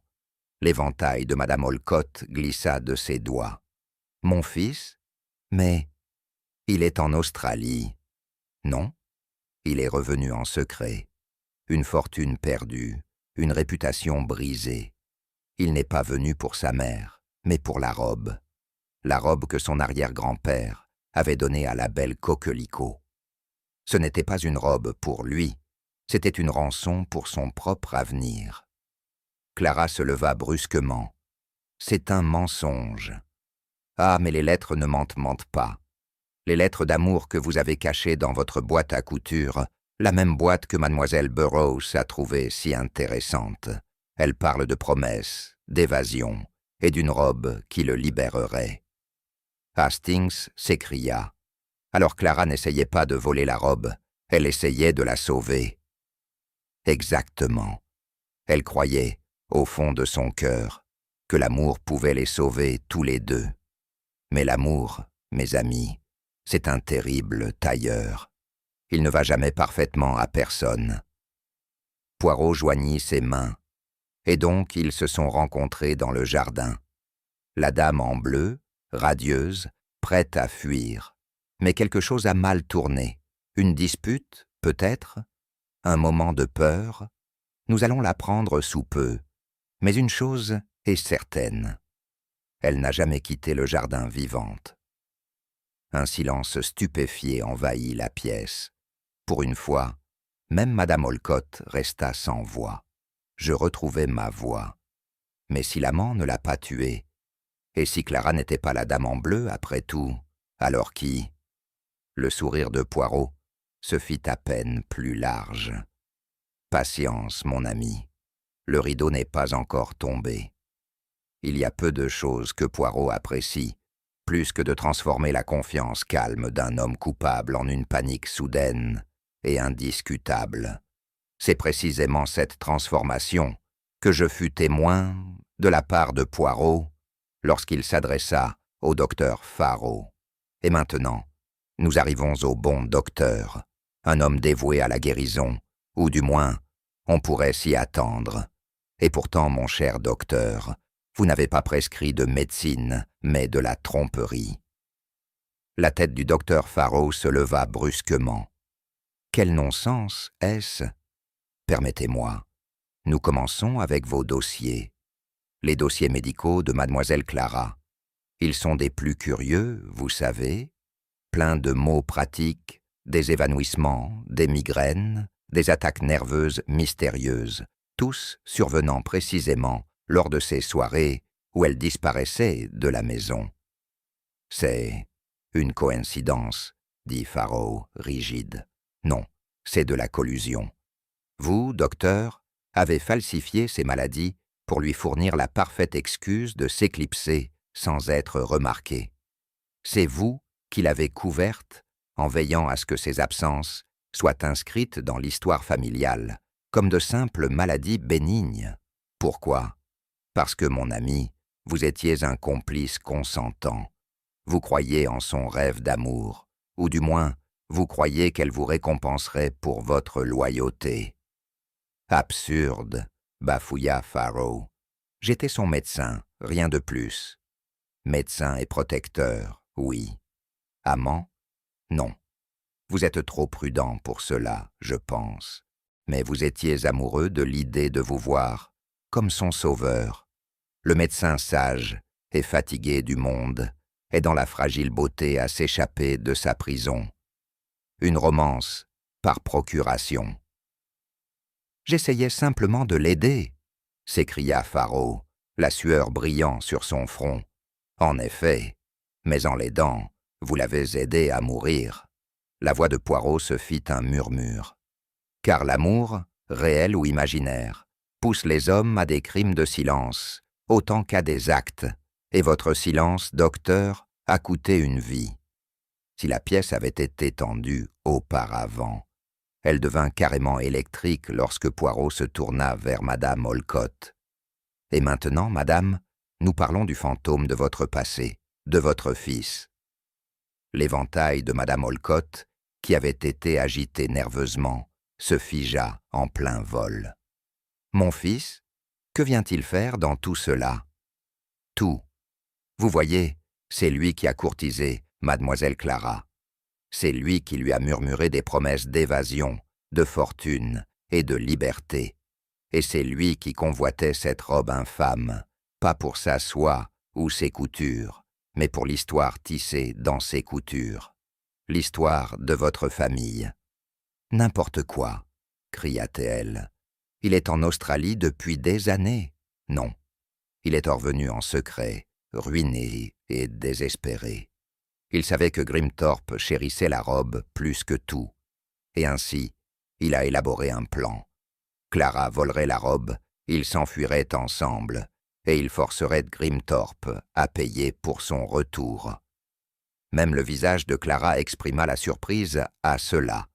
L'éventail de madame Olcott glissa de ses doigts. « Mon fils? Mais il est en Australie. » « Non, il est revenu en secret. Une fortune perdue, une réputation brisée. Il n'est pas venu pour sa mère, mais pour la robe que son arrière-grand-père avait donnée à la belle Coquelicot. Ce n'était pas une robe pour lui, c'était une rançon pour son propre avenir. » Clara se leva brusquement. « C'est un mensonge. Ah, mais les lettres ne mentent pas. Les lettres d'amour que vous avez cachées dans votre boîte à couture, la même boîte que mademoiselle Burroughs a trouvée si intéressante. Elle parle de promesses, d'évasion et d'une robe qui le libérerait. » Hastings s'écria. Alors Clara n'essayait pas de voler la robe, elle essayait de la sauver. Exactement. Elle croyait, au fond de son cœur, que l'amour pouvait les sauver tous les deux. Mais l'amour, mes amis, c'est un terrible tailleur. Il ne va jamais parfaitement à personne. Poirot joignit ses mains, et donc ils se sont rencontrés dans le jardin. La dame en bleu, radieuse, prête à fuir. Mais quelque chose a mal tourné. Une dispute, peut-être? Un moment de peur? Nous allons l'apprendre sous peu. Mais une chose est certaine. Elle n'a jamais quitté le jardin vivante. Un silence stupéfié envahit la pièce. Pour une fois, même madame Olcott resta sans voix. Je retrouvai ma voix. Mais si l'amant ne l'a pas tuée, et si Clara n'était pas la dame en bleu, après tout, alors qui? Le sourire de Poirot se fit à peine plus large. Patience, mon ami. Le rideau n'est pas encore tombé. Il y a peu de choses que Poirot apprécie, plus que de transformer la confiance calme d'un homme coupable en une panique soudaine et indiscutable. C'est précisément cette transformation que je fus témoin de la part de Poirot lorsqu'il s'adressa au docteur Faraud. Et maintenant, nous arrivons au bon docteur, un homme dévoué à la guérison, ou du moins, on pourrait s'y attendre. Et pourtant, mon cher docteur, vous n'avez pas prescrit de médecine, mais de la tromperie. » La tête du docteur Faraud se leva brusquement. « Quel non-sens est-ce? Permettez-moi. Nous commençons avec vos dossiers. Les dossiers médicaux de mademoiselle Clara. Ils sont des plus curieux, vous savez, pleins de mots pratiques, des évanouissements, des migraines, des attaques nerveuses mystérieuses, tous survenant précisément lors de ces soirées où elle disparaissait de la maison. »« C'est une coïncidence, » dit Faraud, rigide. « Non, c'est de la collusion. Vous, docteur, avez falsifié ces maladies pour lui fournir la parfaite excuse de s'éclipser sans être remarqué. C'est vous qui l'avez couverte en veillant à ce que ses absences soient inscrites dans l'histoire familiale comme de simples maladies bénignes. Pourquoi? Parce que, mon ami, vous étiez un complice consentant. Vous croyiez en son rêve d'amour, ou du moins, vous croyiez qu'elle vous récompenserait pour votre loyauté. »« Absurde, » bafouilla Faraud. « J'étais son médecin, rien de plus. Médecin et protecteur, oui. Amant? Non. Vous êtes trop prudent pour cela, je pense. Mais vous étiez amoureux de l'idée de vous voir comme son sauveur. Le médecin sage et fatigué du monde est dans la fragile beauté à s'échapper de sa prison. Une romance par procuration. J'essayais simplement de l'aider, s'écria Faro, la sueur brillant sur son front. En effet, mais en l'aidant, vous l'avez aidé à mourir. La voix de Poirot se fit un murmure. Car l'amour, réel ou imaginaire, pousse les hommes à des crimes de silence, autant qu'à des actes, et votre silence, docteur, a coûté une vie. Si la pièce avait été tendue auparavant, elle devint carrément électrique lorsque Poirot se tourna vers Madame Olcott. « Et maintenant, madame, nous parlons du fantôme de votre passé, de votre fils. » L'éventail de Madame Olcott, qui avait été agité nerveusement, se figea en plein vol. « Mon fils, que vient-il faire dans tout cela ?»« Tout. Vous voyez, c'est lui qui a courtisé Mademoiselle Clara. C'est lui qui lui a murmuré des promesses d'évasion, de fortune et de liberté. Et c'est lui qui convoitait cette robe infâme, pas pour sa soie ou ses coutures, mais pour l'histoire tissée dans ses coutures, l'histoire de votre famille. »« N'importe quoi, » cria-t-elle. « Il est en Australie depuis des années. » »« Non, il est revenu en secret, ruiné et désespéré. Il savait que Grimthorpe chérissait la robe plus que tout, et ainsi, il a élaboré un plan. Clara volerait la robe, ils s'enfuiraient ensemble, et il forcerait Grimthorpe à payer pour son retour. Même le visage de Clara exprima la surprise à cela,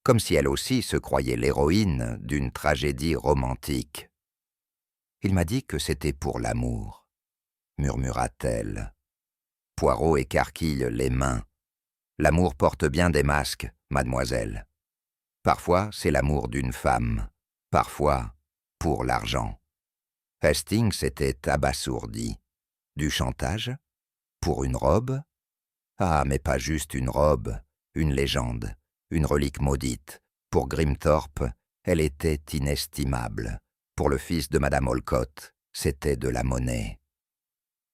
comme si elle aussi se croyait l'héroïne d'une tragédie romantique. « Il m'a dit que c'était pour l'amour, » murmura-t-elle. Poirot écarquille les mains. « L'amour porte bien des masques, mademoiselle. Parfois, c'est l'amour d'une femme, parfois, pour l'argent. » Hastings était abasourdi. Du chantage? Pour une robe? Ah, mais pas juste une robe, une légende, une relique maudite. Pour Grimthorpe, elle était inestimable. Pour le fils de Madame Olcott, c'était de la monnaie.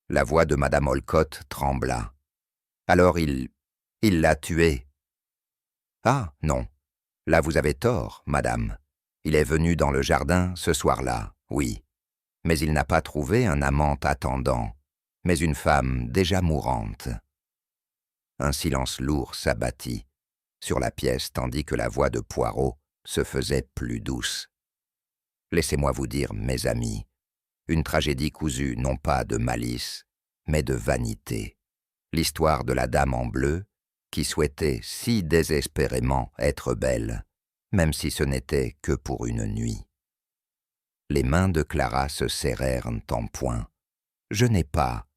La voix de Madame Olcott trembla. « Alors il l'a tué. »« Ah, non. Là vous avez tort, madame. Il est venu dans le jardin ce soir-là, oui. Mais il n'a pas trouvé un amant attendant, mais une femme déjà mourante. » Un silence lourd s'abattit sur la pièce tandis que la voix de Poirot se faisait plus douce. « Laissez-moi vous dire, mes amis, une tragédie cousue non pas de malice, mais de vanité. L'histoire de la dame en bleu, qui souhaitait si désespérément être belle, même si ce n'était que pour une nuit. » Les mains de Clara se serrèrent en poing. « Je n'ai pas. »«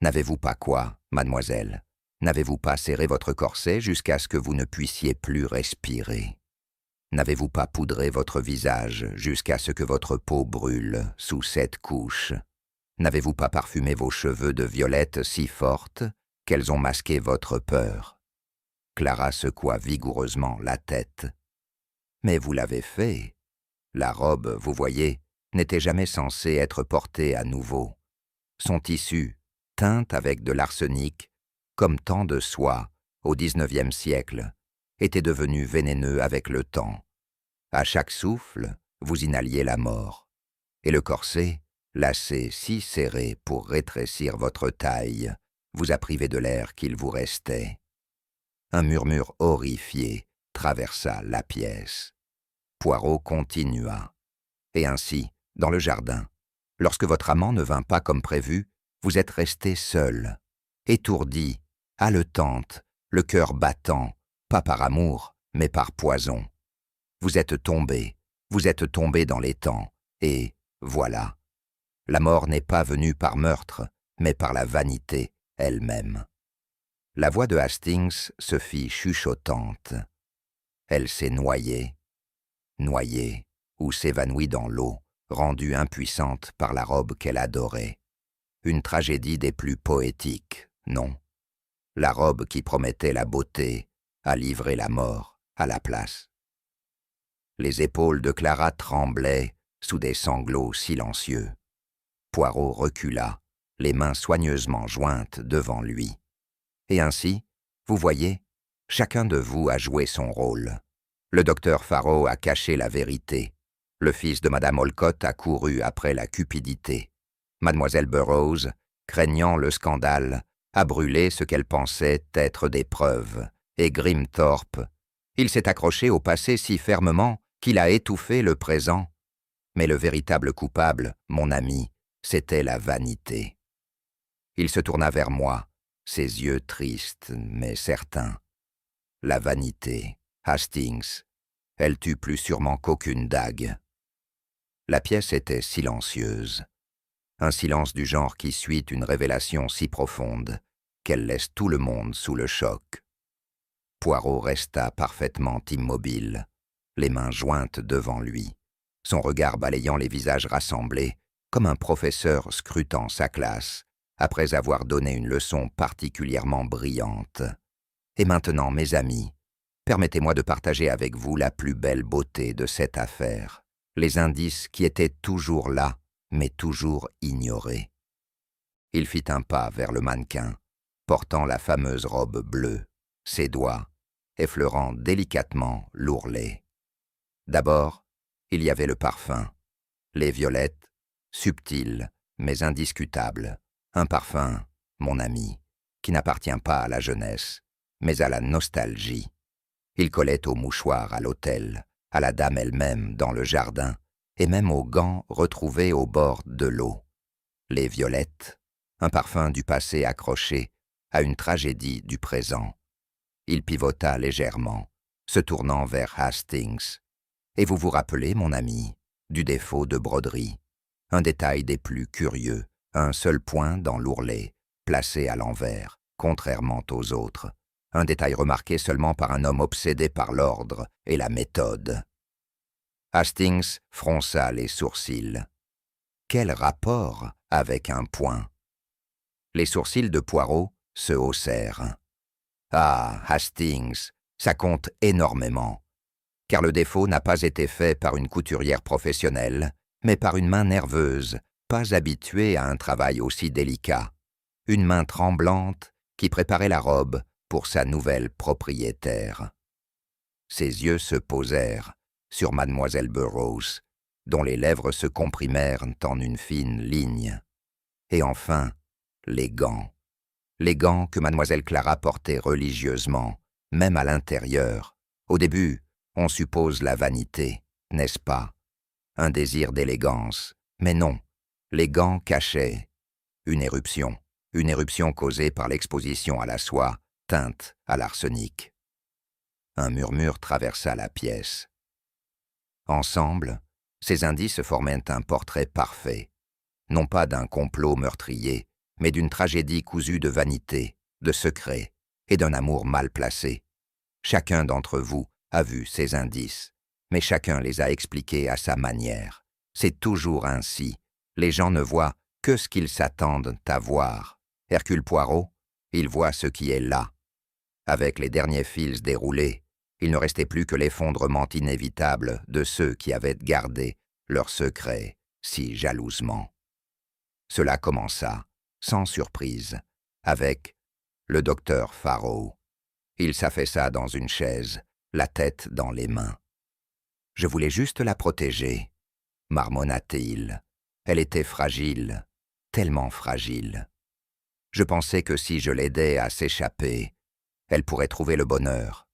N'avez-vous pas quoi, mademoiselle? N'avez-vous pas serré votre corset jusqu'à ce que vous ne puissiez plus respirer? N'avez-vous pas poudré votre visage jusqu'à ce que votre peau brûle sous cette couche? N'avez-vous pas parfumé vos cheveux de violette si fortes qu'elles ont masqué votre peur? » Clara secoua vigoureusement la tête. « Mais vous l'avez fait. La robe, vous voyez, n'était jamais censée être portée à nouveau. Son tissu, teinte avec de l'arsenic, comme tant de soie, au XIXe siècle, était devenu vénéneux avec le temps. À chaque souffle, vous inhaliez la mort. Et le corset, lacé si serré pour rétrécir votre taille, vous a privé de l'air qu'il vous restait. » Un murmure horrifié traversa la pièce. Poirot continua. « Et ainsi, dans le jardin, lorsque votre amant ne vint pas comme prévu, vous êtes restée seule, étourdie, haletante, le cœur battant, pas par amour, mais par poison. Vous êtes tombée dans les temps, et voilà. La mort n'est pas venue par meurtre, mais par la vanité elle-même. » La voix de Hastings se fit chuchotante. Elle s'est noyée, ou s'évanouit dans l'eau, rendue impuissante par la robe qu'elle adorait. Une tragédie des plus poétiques, non? La robe qui promettait la beauté a livré la mort à la place. Les épaules de Clara tremblaient sous des sanglots silencieux. Poirot recula, les mains soigneusement jointes devant lui. Et ainsi, vous voyez, chacun de vous a joué son rôle. Le docteur Farrow a caché la vérité. Le fils de Madame Olcott a couru après la cupidité. Mademoiselle Burroughs, craignant le scandale, a brûlé ce qu'elle pensait être des preuves. Et Grimthorpe, il s'est accroché au passé si fermement qu'il a étouffé le présent. Mais le véritable coupable, mon ami, c'était la vanité. Il se tourna vers moi, ses yeux tristes mais certains. La vanité, Hastings, elle tue plus sûrement qu'aucune dague. La pièce était silencieuse. Un silence du genre qui suit une révélation si profonde qu'elle laisse tout le monde sous le choc. Poirot resta parfaitement immobile, les mains jointes devant lui, son regard balayant les visages rassemblés, comme un professeur scrutant sa classe, après avoir donné une leçon particulièrement brillante. Et maintenant, mes amis, permettez-moi de partager avec vous la plus belle beauté de cette affaire, les indices qui étaient toujours là, mais toujours ignorés. Il fit un pas vers le mannequin, portant la fameuse robe bleue, ses doigts, effleurant délicatement l'ourlet. D'abord, il y avait le parfum, les violettes, subtiles mais indiscutables, un parfum, mon ami, qui n'appartient pas à la jeunesse, mais à la nostalgie. Il collait au mouchoir à l'hôtel, à la dame elle-même dans le jardin, et même aux gants retrouvés au bord de l'eau. Les violettes, un parfum du passé accroché à une tragédie du présent. Il pivota légèrement, se tournant vers Hastings. Et vous vous rappelez, mon ami, du défaut de broderie, un détail des plus curieux, un seul point dans l'ourlet, placé à l'envers, contrairement aux autres, un détail remarqué seulement par un homme obsédé par l'ordre et la méthode. Hastings fronça les sourcils. Quel rapport avec un point? Les sourcils de Poirot se haussèrent. Ah, Hastings, ça compte énormément, car le défaut n'a pas été fait par une couturière professionnelle, mais par une main nerveuse, pas habituée à un travail aussi délicat, une main tremblante qui préparait la robe pour sa nouvelle propriétaire. Ses yeux se posèrent sur Mademoiselle Burroughs, dont les lèvres se comprimèrent en une fine ligne. Et enfin, les gants que Mademoiselle Clara portait religieusement, même à l'intérieur. Au début, on suppose la vanité, n'est-ce pas? Un désir d'élégance. Mais non, les gants cachaient une éruption causée par l'exposition à la soie, teinte à l'arsenic. Un murmure traversa la pièce. Ensemble, ces indices formaient un portrait parfait, non pas d'un complot meurtrier, mais d'une tragédie cousue de vanité, de secrets et d'un amour mal placé. Chacun d'entre vous a vu ces indices, mais chacun les a expliqués à sa manière. C'est toujours ainsi. Les gens ne voient que ce qu'ils s'attendent à voir. Hercule Poirot, il voit ce qui est là. Avec les derniers fils déroulés, il ne restait plus que l'effondrement inévitable de ceux qui avaient gardé leur secret si jalousement. Cela commença, sans surprise, avec le docteur Farrow. Il s'affaissa dans une chaise, la tête dans les mains. « Je voulais juste la protéger », marmonna-t-il. Elle était fragile, tellement fragile. Je pensais que si je l'aidais à s'échapper, elle pourrait trouver le bonheur.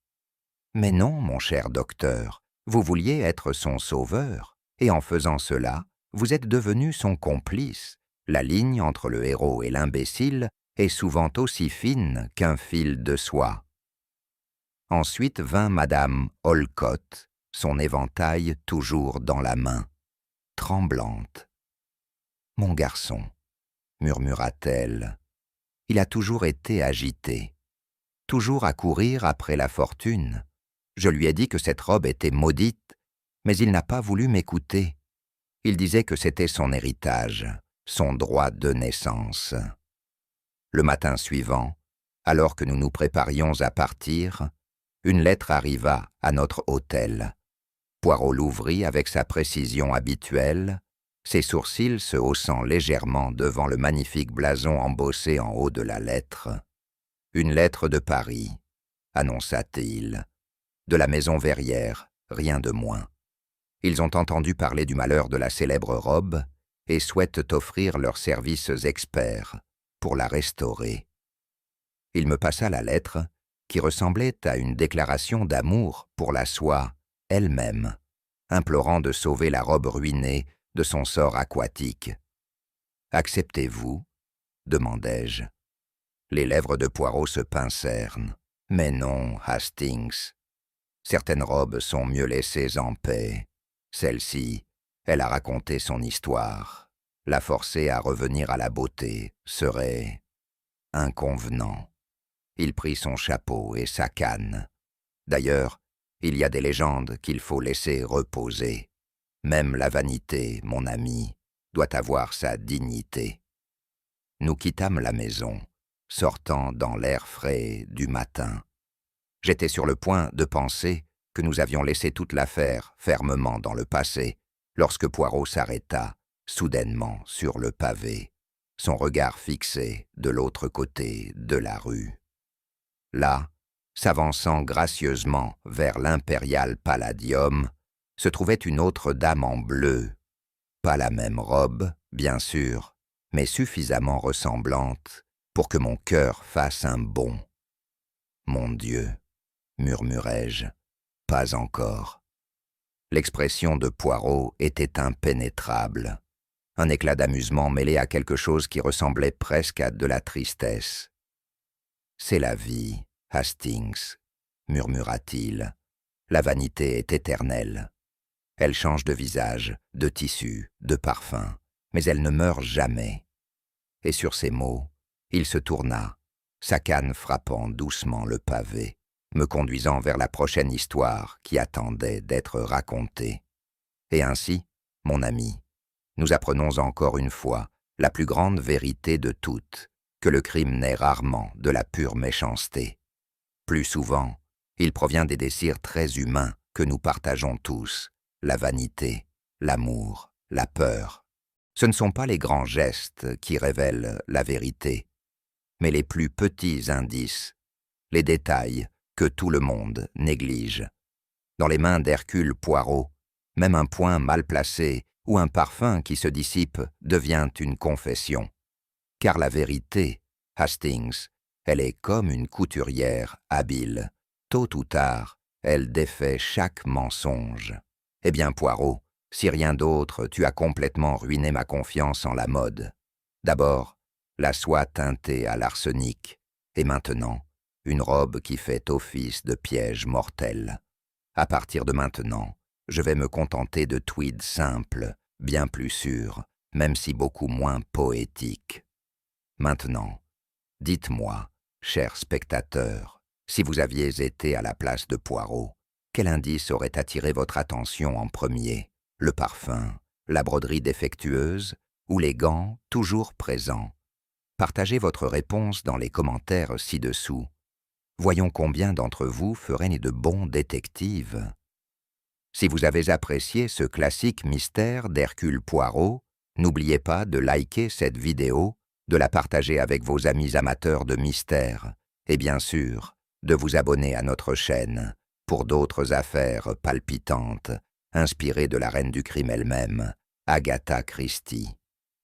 Mais non, mon cher docteur, vous vouliez être son sauveur, et en faisant cela, vous êtes devenu son complice. La ligne entre le héros et l'imbécile est souvent aussi fine qu'un fil de soie. Ensuite vint Madame Olcott, son éventail toujours dans la main, tremblante. « Mon garçon, » murmura-t-elle, « il a toujours été agité, toujours à courir après la fortune. Je lui ai dit que cette robe était maudite, mais il n'a pas voulu m'écouter. Il disait que c'était son héritage, son droit de naissance. » Le matin suivant, alors que nous nous préparions à partir, une lettre arriva à notre hôtel. Poirot l'ouvrit avec sa précision habituelle. ses sourcils se haussant légèrement devant le magnifique blason embossé en haut de la lettre. « Une lettre de Paris », annonça-t-il. « De la maison Verrières, rien de moins. Ils ont entendu parler du malheur de la célèbre robe et souhaitent t'offrir leurs services experts pour la restaurer. » Il me passa la lettre, qui ressemblait à une déclaration d'amour pour la soie elle-même, implorant de sauver la robe ruinée de son sort aquatique. « Acceptez-vous » demandai-je. Les lèvres de Poirot se pincèrent. « Mais non, Hastings. Certaines robes sont mieux laissées en paix. Celle-ci, elle a raconté son histoire. La forcer à revenir à la beauté serait inconvenant. » Il prit son chapeau et sa canne. D'ailleurs, il y a des légendes qu'il faut laisser reposer. Même la vanité, mon ami, doit avoir sa dignité. Nous quittâmes la maison, sortant dans l'air frais du matin. J'étais sur le point de penser que nous avions laissé toute l'affaire fermement dans le passé, lorsque Poirot s'arrêta, soudainement sur le pavé, son regard fixé de l'autre côté de la rue. Là, s'avançant gracieusement vers l'impérial Palladium, se trouvait une autre dame en bleu, pas la même robe, bien sûr, mais suffisamment ressemblante pour que mon cœur fasse un bond. « Mon Dieu !» murmurai-je, « pas encore. » L'expression de Poirot était impénétrable, un éclat d'amusement mêlé à quelque chose qui ressemblait presque à de la tristesse. « C'est la vie, Hastings, » murmura-t-il. « La vanité est éternelle. Elle change de visage, de tissu, de parfum, mais elle ne meurt jamais. » Et sur ces mots, il se tourna, sa canne frappant doucement le pavé, me conduisant vers la prochaine histoire qui attendait d'être racontée. Et ainsi, mon ami, nous apprenons encore une fois la plus grande vérité de toutes, que le crime naît rarement de la pure méchanceté. Plus souvent, il provient des désirs très humains que nous partageons tous, la vanité, l'amour, la peur. Ce ne sont pas les grands gestes qui révèlent la vérité, mais les plus petits indices, les détails que tout le monde néglige. Dans les mains d'Hercule Poirot, même un point mal placé ou un parfum qui se dissipe devient une confession. Car la vérité, Hastings, elle est comme une couturière habile. Tôt ou tard, elle défait chaque mensonge. Eh bien, Poirot, si rien d'autre, tu as complètement ruiné ma confiance en la mode. D'abord, la soie teintée à l'arsenic, et maintenant, une robe qui fait office de piège mortel. À partir de maintenant, je vais me contenter de tweeds simples, bien plus sûrs, même si beaucoup moins poétiques. Maintenant, dites-moi, chers spectateurs, si vous aviez été à la place de Poirot, quel indice aurait attiré votre attention en premier? Le parfum, la broderie défectueuse ou les gants toujours présents? Partagez votre réponse dans les commentaires ci-dessous. Voyons combien d'entre vous feraient de bons détectives. Si vous avez apprécié ce classique mystère d'Hercule Poirot, n'oubliez pas de liker cette vidéo, de la partager avec vos amis amateurs de mystère et bien sûr, de vous abonner à notre chaîne pour d'autres affaires palpitantes inspirées de la reine du crime elle-même, Agatha Christie.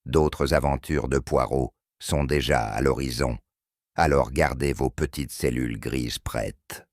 D'autres aventures de Poirot sont déjà à l'horizon, alors gardez vos petites cellules grises prêtes.